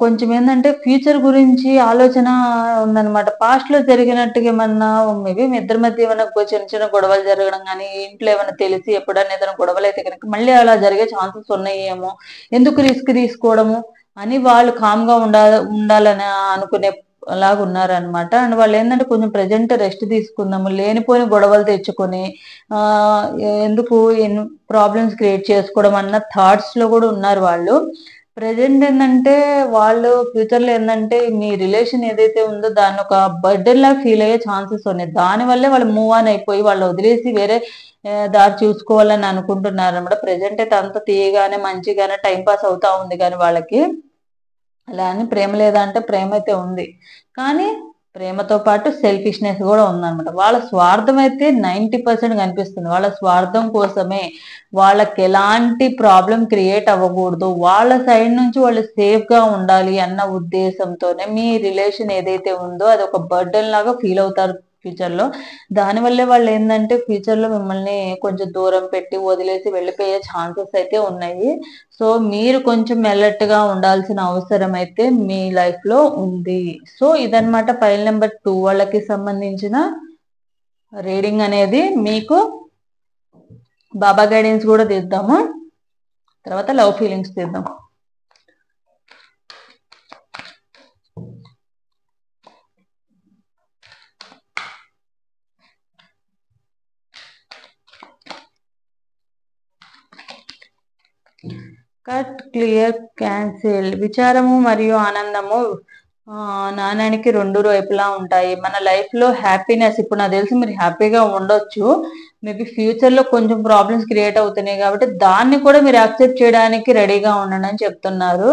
కొంచెం ఏంటంటే ఫ్యూచర్ గురించి ఆలోచన ఉందన్నమాట. పాస్ట్ లో జరిగినట్టుగా ఏమన్నా మేబీ మీ ఇద్దరి మధ్య ఏమైనా చిన్న చిన్న గొడవలు జరగడం కానీ, ఇంట్లో ఏమైనా తెలిసి ఎప్పుడన్నా ఏదైనా గొడవలు అయితే కనుక మళ్ళీ అలా జరిగే ఛాన్సెస్ ఉన్నాయేమో, ఎందుకు రిస్క్ తీసుకోవడము అని వాళ్ళు కామ్గా ఉండాలని అనుకునే లాగా ఉన్నారనమాట. అండ్ వాళ్ళు ఏంటంటే కొంచెం ప్రజెంట్ రెస్ట్ తీసుకుందాము, లేనిపోయిన గొడవలు తెచ్చుకొని ఎందుకు ప్రాబ్లమ్స్ క్రియేట్ చేసుకోవడం అన్న థాట్స్ లో కూడా ఉన్నారు వాళ్ళు. ప్రజెంట్ ఏంటంటే వాళ్ళు ఫ్యూచర్ లో ఏంటంటే మీ రిలేషన్ ఏదైతే ఉందో దాన్ని ఒక బర్డెన్ లా ఫీల్ అయ్యే ఛాన్సెస్ ఉన్నాయి. దానివల్లే వాళ్ళు మూవ్ ఆన్ అయిపోయి వాళ్ళు వదిలేసి వేరే దారి చూసుకోవాలని అనుకుంటున్నారు అనమాట. ప్రజెంట్ అయితే అంత తీయగానే మంచిగానే టైం పాస్ అవుతా ఉంది, కానీ వాళ్ళకి అలా అని ప్రేమ లేదా అంటే ప్రేమ అయితే ఉంది, కానీ ప్రేమతో పాటు సెల్ఫిష్నెస్ కూడా ఉందన్నమాట. వాళ్ళ స్వార్థం అయితే 90% కనిపిస్తుంది. వాళ్ళ స్వార్థం కోసమే, వాళ్ళకి ఎలాంటి ప్రాబ్లం క్రియేట్ అవ్వకూడదు, వాళ్ళ సైడ్ నుంచి వాళ్ళు సేఫ్ గా ఉండాలి అన్న ఉద్దేశంతోనే మీ రిలేషన్ ఏదైతే ఉందో అది ఒక బర్డెన్ లాగా ఫీల్ అవుతారు ఫ్యూచర్ లో. దానివల్లే వాళ్ళు ఏంటంటే ఫ్యూచర్ లో మిమ్మల్ని కొంచెం దూరం పెట్టి వదిలేసి వెళ్ళిపోయే ఛాన్సెస్ అయితే ఉన్నాయి. సో మీరు కొంచెం అలర్ట్ గా ఉండాల్సిన అవసరం అయితే మీ లైఫ్ లో ఉంది. సో ఇదన్నమాట ఫైల్ నెంబర్ 2 వాళ్ళకి సంబంధించిన రీడింగ్ అనేది. మీకు బాబా గైడెన్స్ కూడా తీద్దాము, తర్వాత లవ్ ఫీలింగ్స్ తీద్దాం. Cut, clear, cancel. విచారము మరియు ఆనందము నాణానికి రెండు వైపులా ఉంటాయి. మన లైఫ్ లో హ్యాపీనెస్, ఇప్పుడు నాకు తెలిసి మీరు హ్యాపీగా ఉండొచ్చు, మేబీ ఫ్యూచర్ లో కొంచెం ప్రాబ్లమ్స్ క్రియేట్ అవుతున్నాయి కాబట్టి దాన్ని కూడా మీరు యాక్సెప్ట్ చేయడానికి రెడీగా ఉండండి అని చెప్తున్నారు.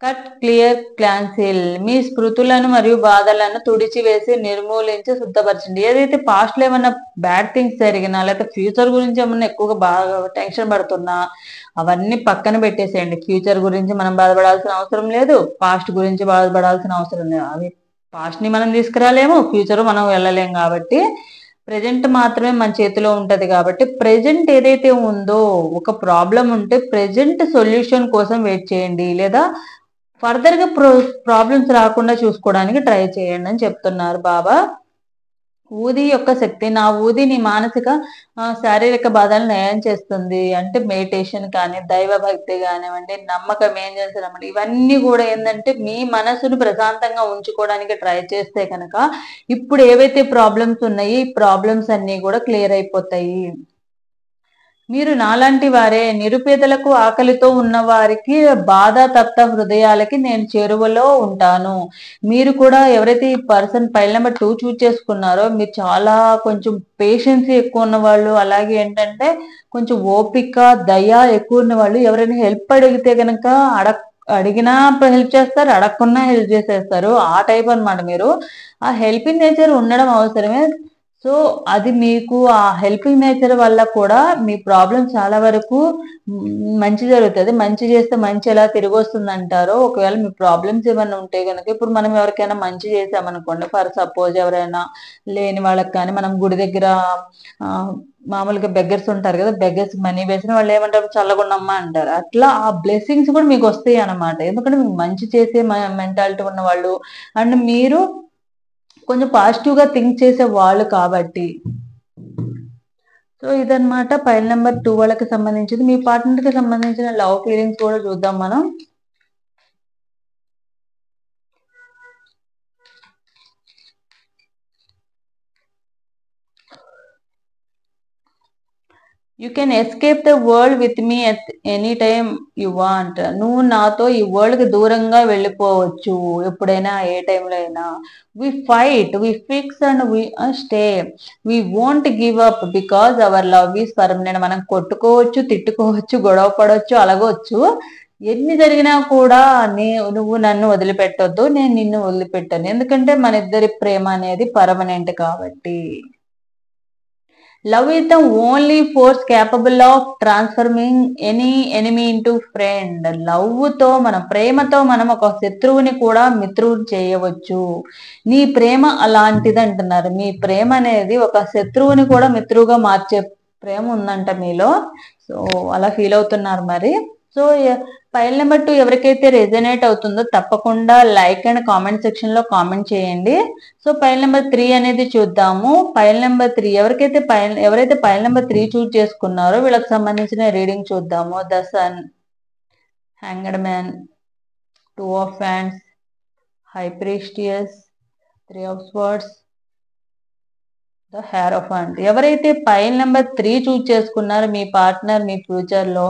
Cut, clear, cancel. మీ స్మృతులను మరియు బాధలను తుడిచివేసి నిర్మూలించి శుద్ధపరచండి. ఏదైతే పాస్ట్ లో ఏమన్నా బ్యాడ్ థింగ్స్ జరిగినా లేకపోతే ఫ్యూచర్ గురించి ఏమన్నా ఎక్కువగా బాగా టెన్షన్ పడుతున్నా అవన్నీ పక్కన పెట్టేసేయండి. ఫ్యూచర్ గురించి మనం బాధపడాల్సిన అవసరం లేదు, పాస్ట్ గురించి బాధపడాల్సిన అవసరం లేదు. అవి పాస్ట్ ని మనం తీసుకురాలేము, ఫ్యూచర్ మనం వెళ్ళలేము కాబట్టి ప్రెజెంట్ మాత్రమే మన చేతిలో ఉంటది. కాబట్టి ప్రెజెంట్ ఏదైతే ఉందో, ఒక ప్రాబ్లం ఉంటే ప్రెజెంట్ సొల్యూషన్ కోసం వెయిట్ చేయండి, లేదా ఫర్దర్ గా ప్రాబ్లమ్స్ రాకుండా చూసుకోవడానికి ట్రై చేయండి అని చెప్తున్నారు బాబా. ఊది యొక్క శక్తి. నా ఊది నీ మానసిక శారీరక బాధలను నయం చేస్తుంది. అంటే మెడిటేషన్ కానీ, దైవ భక్తి కానివ్వండి, నమ్మకం, ఏం చేస్తున్నామండి, ఇవన్నీ కూడా ఏంటంటే మీ మనసును ప్రశాంతంగా ఉంచుకోవడానికి ట్రై చేస్తే కనుక ఇప్పుడు ఏవైతే ప్రాబ్లమ్స్ ఉన్నాయో ఈ ప్రాబ్లమ్స్ అన్ని కూడా క్లియర్ అయిపోతాయి. మీరు నాలాంటి వారే. నిరుపేదలకు, ఆకలితో ఉన్న వారికి, బాధ తప్త హృదయాలకి నేను చేరువలో ఉంటాను. మీరు కూడా ఎవరైతే ఈ పర్సన్ ఫైల్ నెంబర్ 2 చూజ్ చేసుకున్నారో మీరు చాలా కొంచెం పేషెన్స్ ఎక్కువ ఉన్న వాళ్ళు, అలాగే ఏంటంటే కొంచెం ఓపిక, దయ ఎక్కువ ఉన్న వాళ్ళు. ఎవరైనా హెల్ప్ అడిగితే కనుక అడిగినా హెల్ప్ చేస్తారు, అడగకున్నా హెల్ప్ చేసేస్తారు. ఆ టైప్ అన్నమాట మీరు. ఆ హెల్పింగ్ నేచర్ ఉండడం అవసరమే. సో అది మీకు ఆ హెల్పింగ్ నేచర్ వల్ల కూడా మీ ప్రాబ్లం చాలా వరకు మంచి జరుగుతుంది. మంచి చేస్తే మంచి ఎలా తిరిగి వస్తుంది అంటారో, ఒకవేళ మీ ప్రాబ్లమ్స్ ఏమైనా ఉంటే కనుక ఇప్పుడు మనం ఎవరికైనా మంచి చేసామనుకోండి, ఫర్ సపోజ్ ఎవరైనా లేని వాళ్ళకి కానీ, మనం గుడి దగ్గర మామూలుగా బెగ్గర్స్ ఉంటారు కదా, బెగ్గర్స్ మనీ వేసిన వాళ్ళు ఏమంటారు, చల్లగుండమ్మా అంటారు. అట్లా ఆ బ్లెస్సింగ్స్ కూడా మీకు వస్తాయి అన్నమాట. ఎందుకంటే మీకు మంచి చేసే మెంటాలిటీ ఉన్న వాళ్ళు అండ్ మీరు కొంచెం పాజిటివ్ గా థింక్ చేసే వాళ్ళు కాబట్టి. సో ఇదన్నమాట ఫైల్ నెంబర్ 2 వాళ్ళకి సంబంధించింది. మీ పార్ట్నర్ కి సంబంధించిన లవ్ ఫీలింగ్స్ కూడా చూద్దాం మనం. You can escape the world with me at any time you want. నువ్వు నాతో ఈ వరల్డ్ కి దూరంగా వెళ్ళిపోవచ్చు ఎప్పుడైనా, ఏ టైంలో అయినా. We fight, we fix and we stay. We won't give up because our love is permanent. మనం కొట్టుకోవచ్చు, తిట్టుకోవచ్చు, గొడవ పడవచ్చు, అలగవచ్చు. ఎన్ని జరిగినా కూడా నువ్వు నన్ను వదిలిపెట్టొద్దు, నేను నిన్ను వదిలిపెట్టాను. ఎందుకంటే మన ఇద్దరి ప్రేమ అనేది పర్మనెంట్ కాబట్టి. Love is the only force capable of transforming any enemy into friend. Love తో ప్రేమతో మనం ఒక శత్రువుని కూడా మిత్రువు చేయవచ్చు. నీ ప్రేమ అలాంటిది అంటున్నారు. మీ ప్రేమ అనేది ఒక శత్రువుని కూడా మిత్రువుగా మార్చే ప్రేమ ఉందంట మీలో. సో అలా ఫీల్ అవుతున్నారు మరి. సో ఫైల్ నెంబర్ 2 ఎవరికైతే రెజనేట్ అవుతుందో తప్పకుండా లైక్ అండ్ కామెంట్ సెక్షన్ లో కామెంట్ చేయండి. సో ఫైల్ నెంబర్ 3 అనేది చూద్దాము. ఫైల్ నెంబర్ 3 ఎవరైతే ఫైల్ నెంబర్ 3 చూజ్ చేసుకున్నారో వీళ్ళకి సంబంధించిన రీడింగ్ చూద్దాము. The sun, hanged man, 2 of hands, high priestess, 3 of swords, the hierophant. ఎవరైతే ఫైల్ నెంబర్ 3 చూజ్ చేసుకున్నారో మీ పార్ట్నర్ మీ ఫ్యూచర్ లో,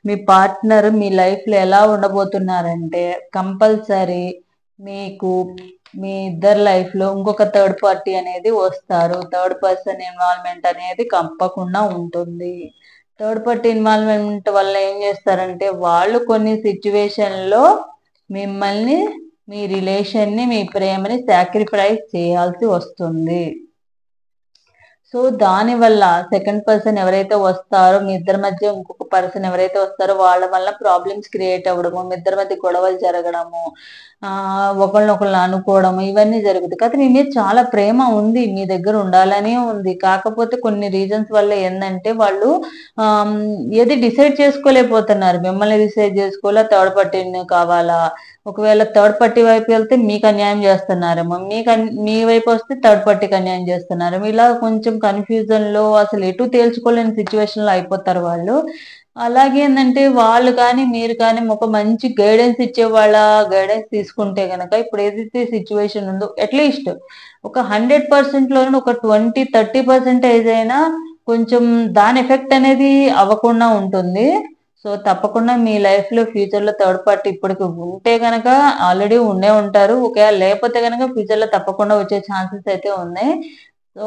మీ పార్ట్నర్ మీ లైఫ్ లో ఎలా ఉండబోతున్నారంటే కంపల్సరీ మీకు మీ ఇద్దరు లైఫ్ లో ఇంకొక థర్డ్ పార్టీ అనేది వస్తారు. థర్డ్ పర్సన్ ఇన్వాల్వ్మెంట్ అనేది తప్పకుండా ఉంటుంది. థర్డ్ పార్టీ ఇన్వాల్వ్మెంట్ వల్ల ఏం చేస్తారంటే వాళ్ళు కొన్ని సిచ్యువేషన్ లో మిమ్మల్ని, మీ రిలేషన్ ని, మీ ప్రేమని సాక్రిఫైస్ చేయాల్సి వస్తుంది. సో దానివల్ల సెకండ్ పర్సన్ ఎవరైతే వస్తారో, మీ ఇద్దరి మధ్య ఇంకొక పర్సన్ ఎవరైతే వస్తారో వాళ్ళ వల్ల ప్రాబ్లమ్స్ క్రియేట్ అవ్వడము, మీ ఇద్దరి మధ్య గొడవలు జరగడము, ఒకళ్ళనొకళ్ళు అనుకోవడము, ఇవన్నీ జరుగుతాయి. కాకపోతే మీ మీద చాలా ప్రేమ ఉంది, మీ దగ్గర ఉండాలనే ఉంది. కాకపోతే కొన్ని రీజన్స్ వల్ల ఏంటంటే వాళ్ళు ఏది డిసైడ్ చేసుకోలేకపోతున్నారు. మిమ్మల్ని డిసైడ్ చేసుకోవాలా, థర్డ్ పార్టీని కావాలా. ఒకవేళ థర్డ్ పార్టీ వైపు వెళ్తే మీకు అన్యాయం చేస్తున్నారేమో, మీ వైపు వస్తే థర్డ్ పార్టీకి అన్యాయం చేస్తున్నారు. ఇలా కొంచెం కన్ఫ్యూజన్ లో అసలు ఎటు తేల్చుకోలేని సిచ్యువేషన్ లో అయిపోతారు వాళ్ళు. అలాగే ఏంటంటే వాళ్ళు కానీ మీరు కానీ ఒక మంచి గైడెన్స్ ఇచ్చే వాళ్ళ గైడెన్స్ తీసుకుంటే గనక ఇప్పుడు ఏదైతే సిచ్యువేషన్ ఉందో అట్లీస్ట్ ఒక 100% లోనే ఒక 20-30% అయినా కొంచెం దాని ఎఫెక్ట్ అనేది అవ్వకుండా ఉంటుంది. సో తప్పకుండా మీ లైఫ్ లో ఫ్యూచర్ లో థర్డ్ పార్టీ ఇప్పటికి ఉంటే గనక ఆల్రెడీ ఉండే ఉంటారు. ఒకవేళ లేకపోతే గనక ఫ్యూచర్ లో తప్పకుండా వచ్చే ఛాన్సెస్ అయితే ఉన్నాయి. సో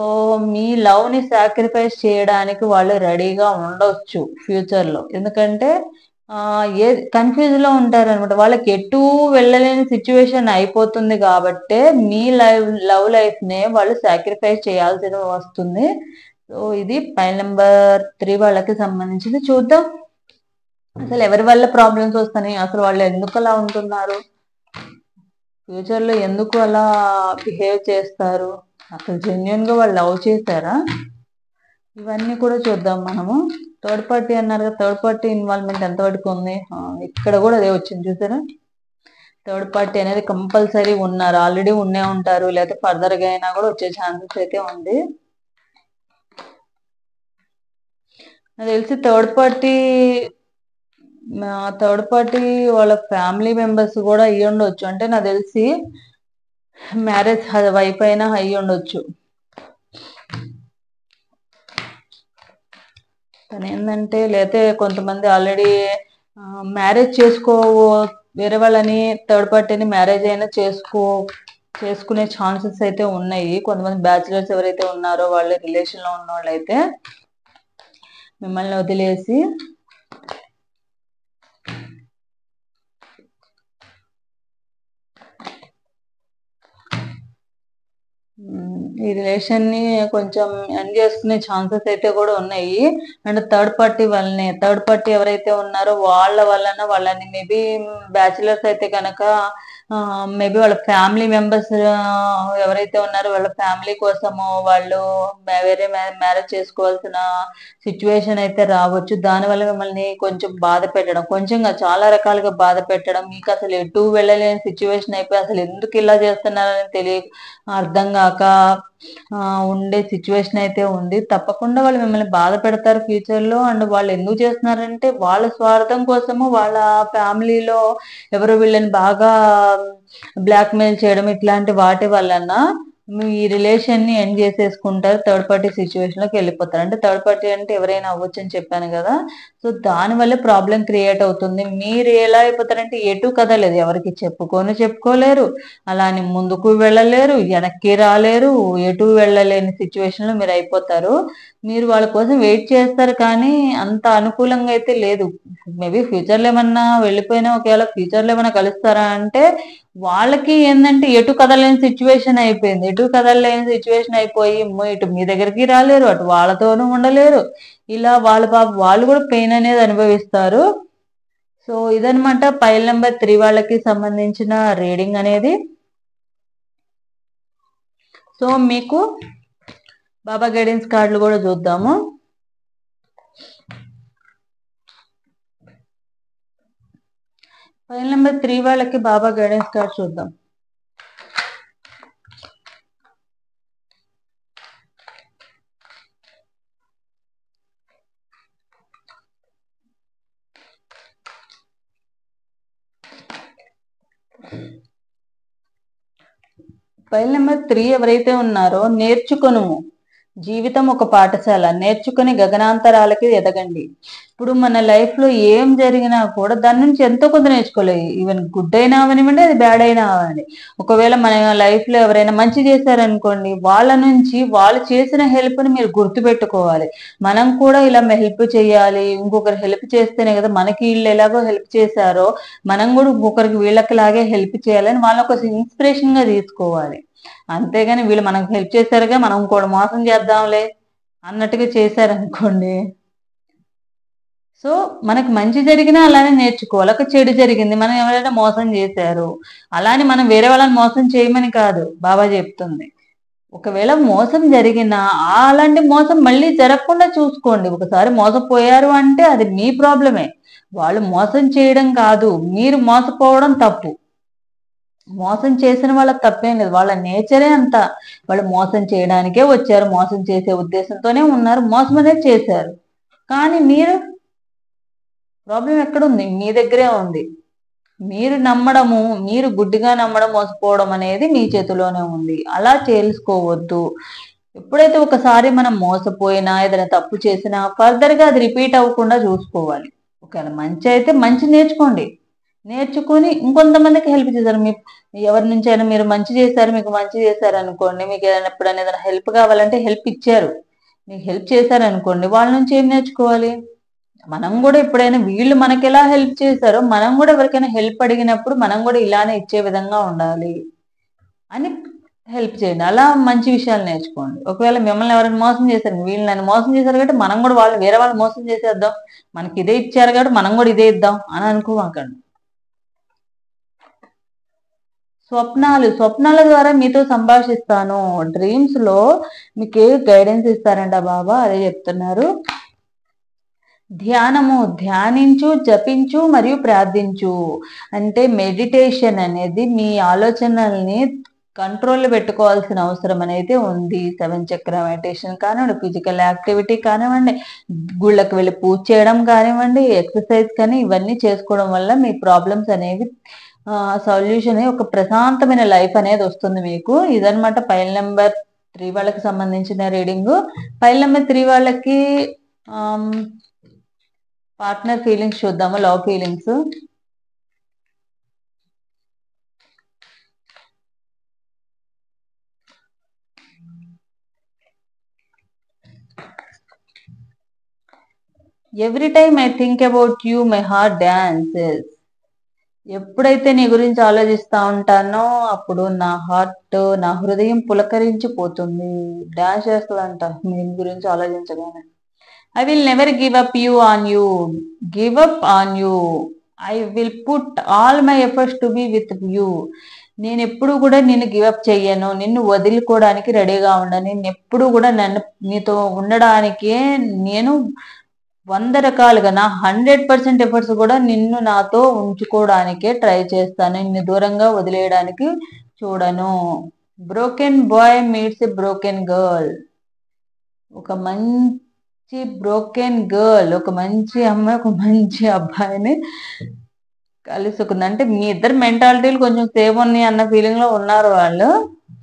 మీ లవ్ ని సాక్రిఫైస్ చేయడానికి వాళ్ళు రెడీగా ఉండొచ్చు ఫ్యూచర్ లో. ఎందుకంటే ఏ కన్ఫ్యూజ్ లో ఉంటారు అనమాట. వాళ్ళకి ఎటు వెళ్ళలేని సిచ్యువేషన్ అయిపోతుంది కాబట్టి మీ లవ్ లైఫ్ నే వాళ్ళు సాక్రిఫైస్ చేయాల్సి వస్తుంది. సో ఇది పైల్ నెంబర్ 3 వాళ్ళకి సంబంధించింది. చూద్దాం అసలు ఎవరి వల్ల ప్రాబ్లమ్స్ వస్తున్నాయి, అసలు వాళ్ళు ఎందుకు అలా ఉంటున్నారు, ఫ్యూచర్ లో ఎందుకు అలా బిహేవ్ చేస్తారు, అసలు జెన్యున్ గా వాళ్ళు లవ్ చేశారా, ఇవన్నీ కూడా చూద్దాం మనము. థర్డ్ పార్టీ అన్నారు కదా, థర్డ్ పార్టీ ఇన్వాల్వ్మెంట్ ఎంతవరకు ఉంది, ఇక్కడ కూడా అదే వచ్చింది చూసారా. థర్డ్ పార్టీ అనేది కంపల్సరీ ఉన్నారు, ఆల్రెడీ ఉండే ఉంటారు, లేకపోతే ఫర్దర్ గా అయినా కూడా వచ్చే ఛాన్సెస్ అయితే ఉంది. నాకు తెలిసి థర్డ్ పార్టీ వాళ్ళ ఫ్యామిలీ మెంబర్స్ కూడా అయ్యి ఉండొచ్చు. అంటే నాకు తెలిసి మ్యారేజ్ వైఫ్ అయినా అయ్యి ఉండొచ్చు. తను ఏంటంటే లేతే కొంతమంది ఆల్రెడీ మ్యారేజ్ వేరే వాళ్ళని థర్డ్ పార్టీని మ్యారేజ్ అయినా చేసుకునే ఛాన్సెస్ అయితే ఉన్నాయి. కొంతమంది బ్యాచిలర్స్ ఎవరైతే ఉన్నారో వాళ్ళ రిలేషన్ లో ఉన్న వాళ్ళు అయితే మిమ్మల్ని వదిలేసి ఈ రిలేషన్ ని కొంచెం ఎండ్ చేసుకునే ఛాన్సెస్ అయితే కూడా ఉన్నాయి. అండ్ థర్డ్ పార్టీ ఎవరైతే ఉన్నారో వాళ్ళని మేబీ బ్యాచిలర్స్ అయితే కనుక మేబీ వాళ్ళ ఫ్యామిలీ మెంబర్స్ ఎవరైతే ఉన్నారో వాళ్ళ ఫ్యామిలీ కోసము వాళ్ళు వేరే మ్యారేజ్ చేసుకోవాల్సిన సిచ్యువేషన్ అయితే రావచ్చు. దానివల్ల మిమ్మల్ని కొంచెం బాధ పెట్టడం, కొంచెంగా చాలా రకాలుగా బాధ పెట్టడం, మీకు అసలు ఎటు వెళ్ళలేని సిచ్యువేషన్ అయిపోయి అసలు ఎందుకు ఇలా చేస్తున్నారని అర్థం కాక ఉండే సిచ్యువేషన్ అయితే ఉంది. తప్పకుండా వాళ్ళు మిమ్మల్ని బాధ పెడతారు ఫ్యూచర్ లో. అండ్ వాళ్ళు ఎందుకు చేస్తున్నారంటే వాళ్ళ స్వార్థం కోసము, వాళ్ళ ఫ్యామిలీలో ఎవరు వీళ్ళని బాగా బ్లాక్మెయిల్ చేయడం, ఇట్లాంటి వాటి వలన మీ రిలేషన్ ని ఎండ్ చేసేసుకుంటారు, థర్డ్ పార్టీ సిచ్యువేషన్ లోకి వెళ్ళిపోతారు. అంటే థర్డ్ పార్టీ అంటే ఎవరైనా అవ్వచ్చు అని చెప్పాను కదా. సో దానివల్ల ప్రాబ్లం క్రియేట్ అవుతుంది. మీరు ఎలా అయిపోతారంటే ఎటు కదలేదు, ఎవరికి చెప్పుకోలేరు, అలా అని ముందుకు వెళ్ళలేరు, వెనక్కి రాలేరు, ఎటు వెళ్ళలేని సిచ్యువేషన్ లో మీరు అయిపోతారు. మీరు వాళ్ళ కోసం వెయిట్ చేస్తారు కానీ అంత అనుకూలంగా అయితే లేదు. మేబీ ఫ్యూచర్ లో ఏమన్నా వెళ్ళిపోయినా, ఒకవేళ ఫ్యూచర్ లో ఏమైనా కలుస్తారా అంటే వాళ్ళకి ఏంటంటే ఎటు కదలేని సిచ్యువేషన్ అయిపోయింది. ఎటు కదలలేని సిచ్యువేషన్ అయిపోయి ఇటు మీ దగ్గరికి రాలేరు, అటు వాళ్ళతోనూ ఉండలేరు. ఇలా వాళ్ళు కూడా పెయిన్ అనేది అనుభవిస్తారు. సో ఇదనమాట పైల్ నెంబర్ 3 వాళ్ళకి సంబంధించిన రీడింగ్ అనేది. సో మీకు బాబా గైడెన్స్ కార్డులు కూడా చూద్దాము. పైల్ నెంబర్ 3 వాళ్ళకి బాబా గైడెన్స్ కార్డ్ చూద్దాం. పైల్ నెంబర్ 3 ఎవరైతే ఉన్నారో, నేర్చుకొనుము, జీవితం ఒక పాఠశాల, నేర్చుకుని గగనాంతరాలకి ఎదగండి. ఇప్పుడు మన లైఫ్ లో ఏం జరిగినా కూడా దాని నుంచి ఎంతో కొంత నేర్చుకోలేదు. ఈవెన్ గుడ్ అయినా అవనివ్వండి, అది బ్యాడ్ అయినా అవనండి. ఒకవేళ మన లైఫ్ లో ఎవరైనా మంచి చేశారనుకోండి, వాళ్ళ నుంచి వాళ్ళు చేసిన హెల్ప్ ని మీరు గుర్తుపెట్టుకోవాలి. మనం కూడా ఇలా హెల్ప్ చేయాలి, ఇంకొకరు హెల్ప్ చేస్తేనే కదా మనకి వీళ్ళు ఎలాగో హెల్ప్ చేశారో మనం కూడా ఇంకొకరికి వీళ్ళకి లాగే హెల్ప్ చేయాలని వాళ్ళని ఒక ఇన్స్పిరేషన్ గా తీసుకోవాలి. అంతేగాని వీళ్ళు మనకు హెల్ప్ చేశారుగా మనం కూడా మోసం చేద్దాంలే అన్నట్టుగా చేశారనుకోండి. సో మనకు మంచి జరిగినా అలానే నేర్చుకోవాలి. ఒక చెడు జరిగింది, మనం ఎవరైనా మోసం చేశారు, అలానే మనం వేరే వాళ్ళని మోసం చేయమని కాదు బాబా చెప్తుంది. ఒకవేళ మోసం జరిగినా అలాంటి మోసం మళ్ళీ జరగకుండా చూసుకోండి. ఒకసారి మోసపోయారు అంటే అది మీ ప్రాబ్లమే, వాళ్ళు మోసం చేయడం కాదు, మీరు మోసపోవడం తప్పు. మోసం చేసిన వాళ్ళ తప్పేం లేదు, వాళ్ళ నేచరే అంత. వాళ్ళు మోసం చేయడానికే వచ్చారు, మోసం చేసే ఉద్దేశంతోనే ఉన్నారు, మోసం అనేది చేశారు. కానీ ప్రాబ్లం ఎక్కడుంది, మీ దగ్గరే ఉంది. మీరు గుడ్డిగా నమ్మడం, మోసపోవడం అనేది మీ చేతిలోనే ఉంది. అలా చేసుకోవద్దు. ఎప్పుడైతే ఒకసారి మనం మోసపోయినా, ఏదైనా తప్పు చేసినా ఫర్దర్ గా అది రిపీట్ అవ్వకుండా చూసుకోవాలి. ఒకవేళ మంచి అయితే మంచి నేర్చుకోండి, నేర్చుకుని ఇంకొంతమందికి హెల్ప్ చేశారు. మీ ఎవరి నుంచి అయినా మీరు మంచి చేశారు, మీకు మంచి చేశారు అనుకోండి, మీకు ఏదైనా ఎప్పుడైనా ఏదైనా హెల్ప్ కావాలంటే హెల్ప్ ఇచ్చారు, మీకు హెల్ప్ చేశారు అనుకోండి, వాళ్ళ నుంచి ఏం నేర్చుకోవాలి? మనం కూడా ఎప్పుడైనా వీళ్ళు మనకి ఎలా హెల్ప్ చేశారో మనం కూడా ఎవరికైనా హెల్ప్ అడిగినప్పుడు మనం కూడా ఇలానే ఇచ్చే విధంగా ఉండాలి అని హెల్ప్ చేయండి. అలా మంచి విషయాలు నేర్చుకోండి. ఒకవేళ మిమ్మల్ని ఎవరైనా మోసం చేశారు, వీళ్ళు నన్ను మోసం చేశారు కాబట్టి మనం కూడా వాళ్ళు వేరే వాళ్ళు మోసం చేసేద్దాం, మనకి ఇదే ఇచ్చారు కాబట్టి మనం కూడా ఇదే ఇద్దాం అని అనుకోమాకండి. స్వప్నాల ద్వారా మీతో సంభాషిస్తాను. డ్రీమ్స్ లో మీకు ఏ గైడెన్స్ ఇస్తారంట బాబా, అదే చెప్తున్నారు. ధ్యానించు, జపించు మరియు ప్రార్థించు. అంటే మెడిటేషన్ అనేది మీ ఆలోచనల్ని కంట్రోల్లో పెట్టుకోవాల్సిన అవసరం అనేది ఉంది. 7 చక్ర మెడిటేషన్ కానివ్వండి, ఫిజికల్ యాక్టివిటీ కానివ్వండి, గుళ్ళకి వెళ్ళి పూజ చేయడం కానివ్వండి, ఎక్సర్సైజ్ కానీ ఇవన్నీ చేసుకోవడం వల్ల మీ ప్రాబ్లమ్స్ అనేవి సొల్యూషన్, ఒక ప్రశాంతమైన లైఫ్ అనేది వస్తుంది మీకు. ఇదనమాట ఫైల్ నెంబర్ 3 వాళ్ళకి సంబంధించిన రీడింగ్. ఫైల్ నెంబర్ 3 వాళ్ళకి పార్ట్నర్ ఫీలింగ్స్ చూద్దాము, love feelings. Every time I think about you my heart dances. ఎప్పుడైతే నీ గురించి ఆలోచిస్తా ఉంటానో అప్పుడు నా హృదయం పులకరించిపోతుంది, డాన్స్ చేస్తుందంట మీ గురించి ఆలోచించగానే. I will never give up on you. I will put all my efforts to be with you. నేను ఎప్పుడు కూడా నిన్ను గివప్ చెయ్యను, నిన్ను వదులుకోవడానికి రెడీగా ఉండను, నేను ఎప్పుడు కూడా నీతో ఉండడానికే నేను 100 రకాలుగా నా 100% ఎఫర్ట్స్ కూడా నిన్ను నాతో ఉంచుకోవడానికే ట్రై చేస్తాను, నిన్ను దూరంగా వదిలేయడానికి చూడను. Broken boy meets a broken girl. ఒక మంచి బ్రోకెన్ గర్ల్, ఒక మంచి అమ్మాయి ఒక మంచి అబ్బాయిని కలుసుకుంది. అంటే మీ ఇద్దరు మెంటాలిటీలు కొంచెం సేమ్ ఉన్నాయి అన్న ఫీలింగ్ లో ఉన్నారు వాళ్ళు.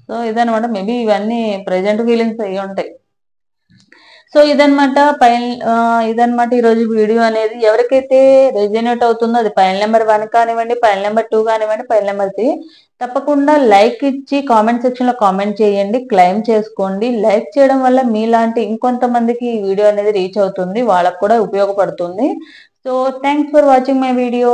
సో ఇదనమాట, మేబీ ఇవన్నీ ప్రెజెంట్ ఫీలింగ్స్ అయ్యి ఉంటాయి. సో ఇదనమాట ఈరోజు వీడియో అనేది. ఎవరికైతే రెజనేట్ అవుతుందో అది ఫైల్ నెంబర్ 1 కానివ్వండి, ఫైల్ నెంబర్ 2 కానివ్వండి, ఫైల్ నెంబర్ 3 తప్పకుండా లైక్ ఇచ్చి కామెంట్ సెక్షన్ లో కామెంట్ చేయండి, క్లెయిమ్ చేసుకోండి. లైక్ చేయడం వల్ల మీలాంటి ఇంకొంతమందికి ఈ వీడియో అనేది రీచ్ అవుతుంది, వాళ్ళకు కూడా ఉపయోగపడుతుంది. So thanks for watching my video.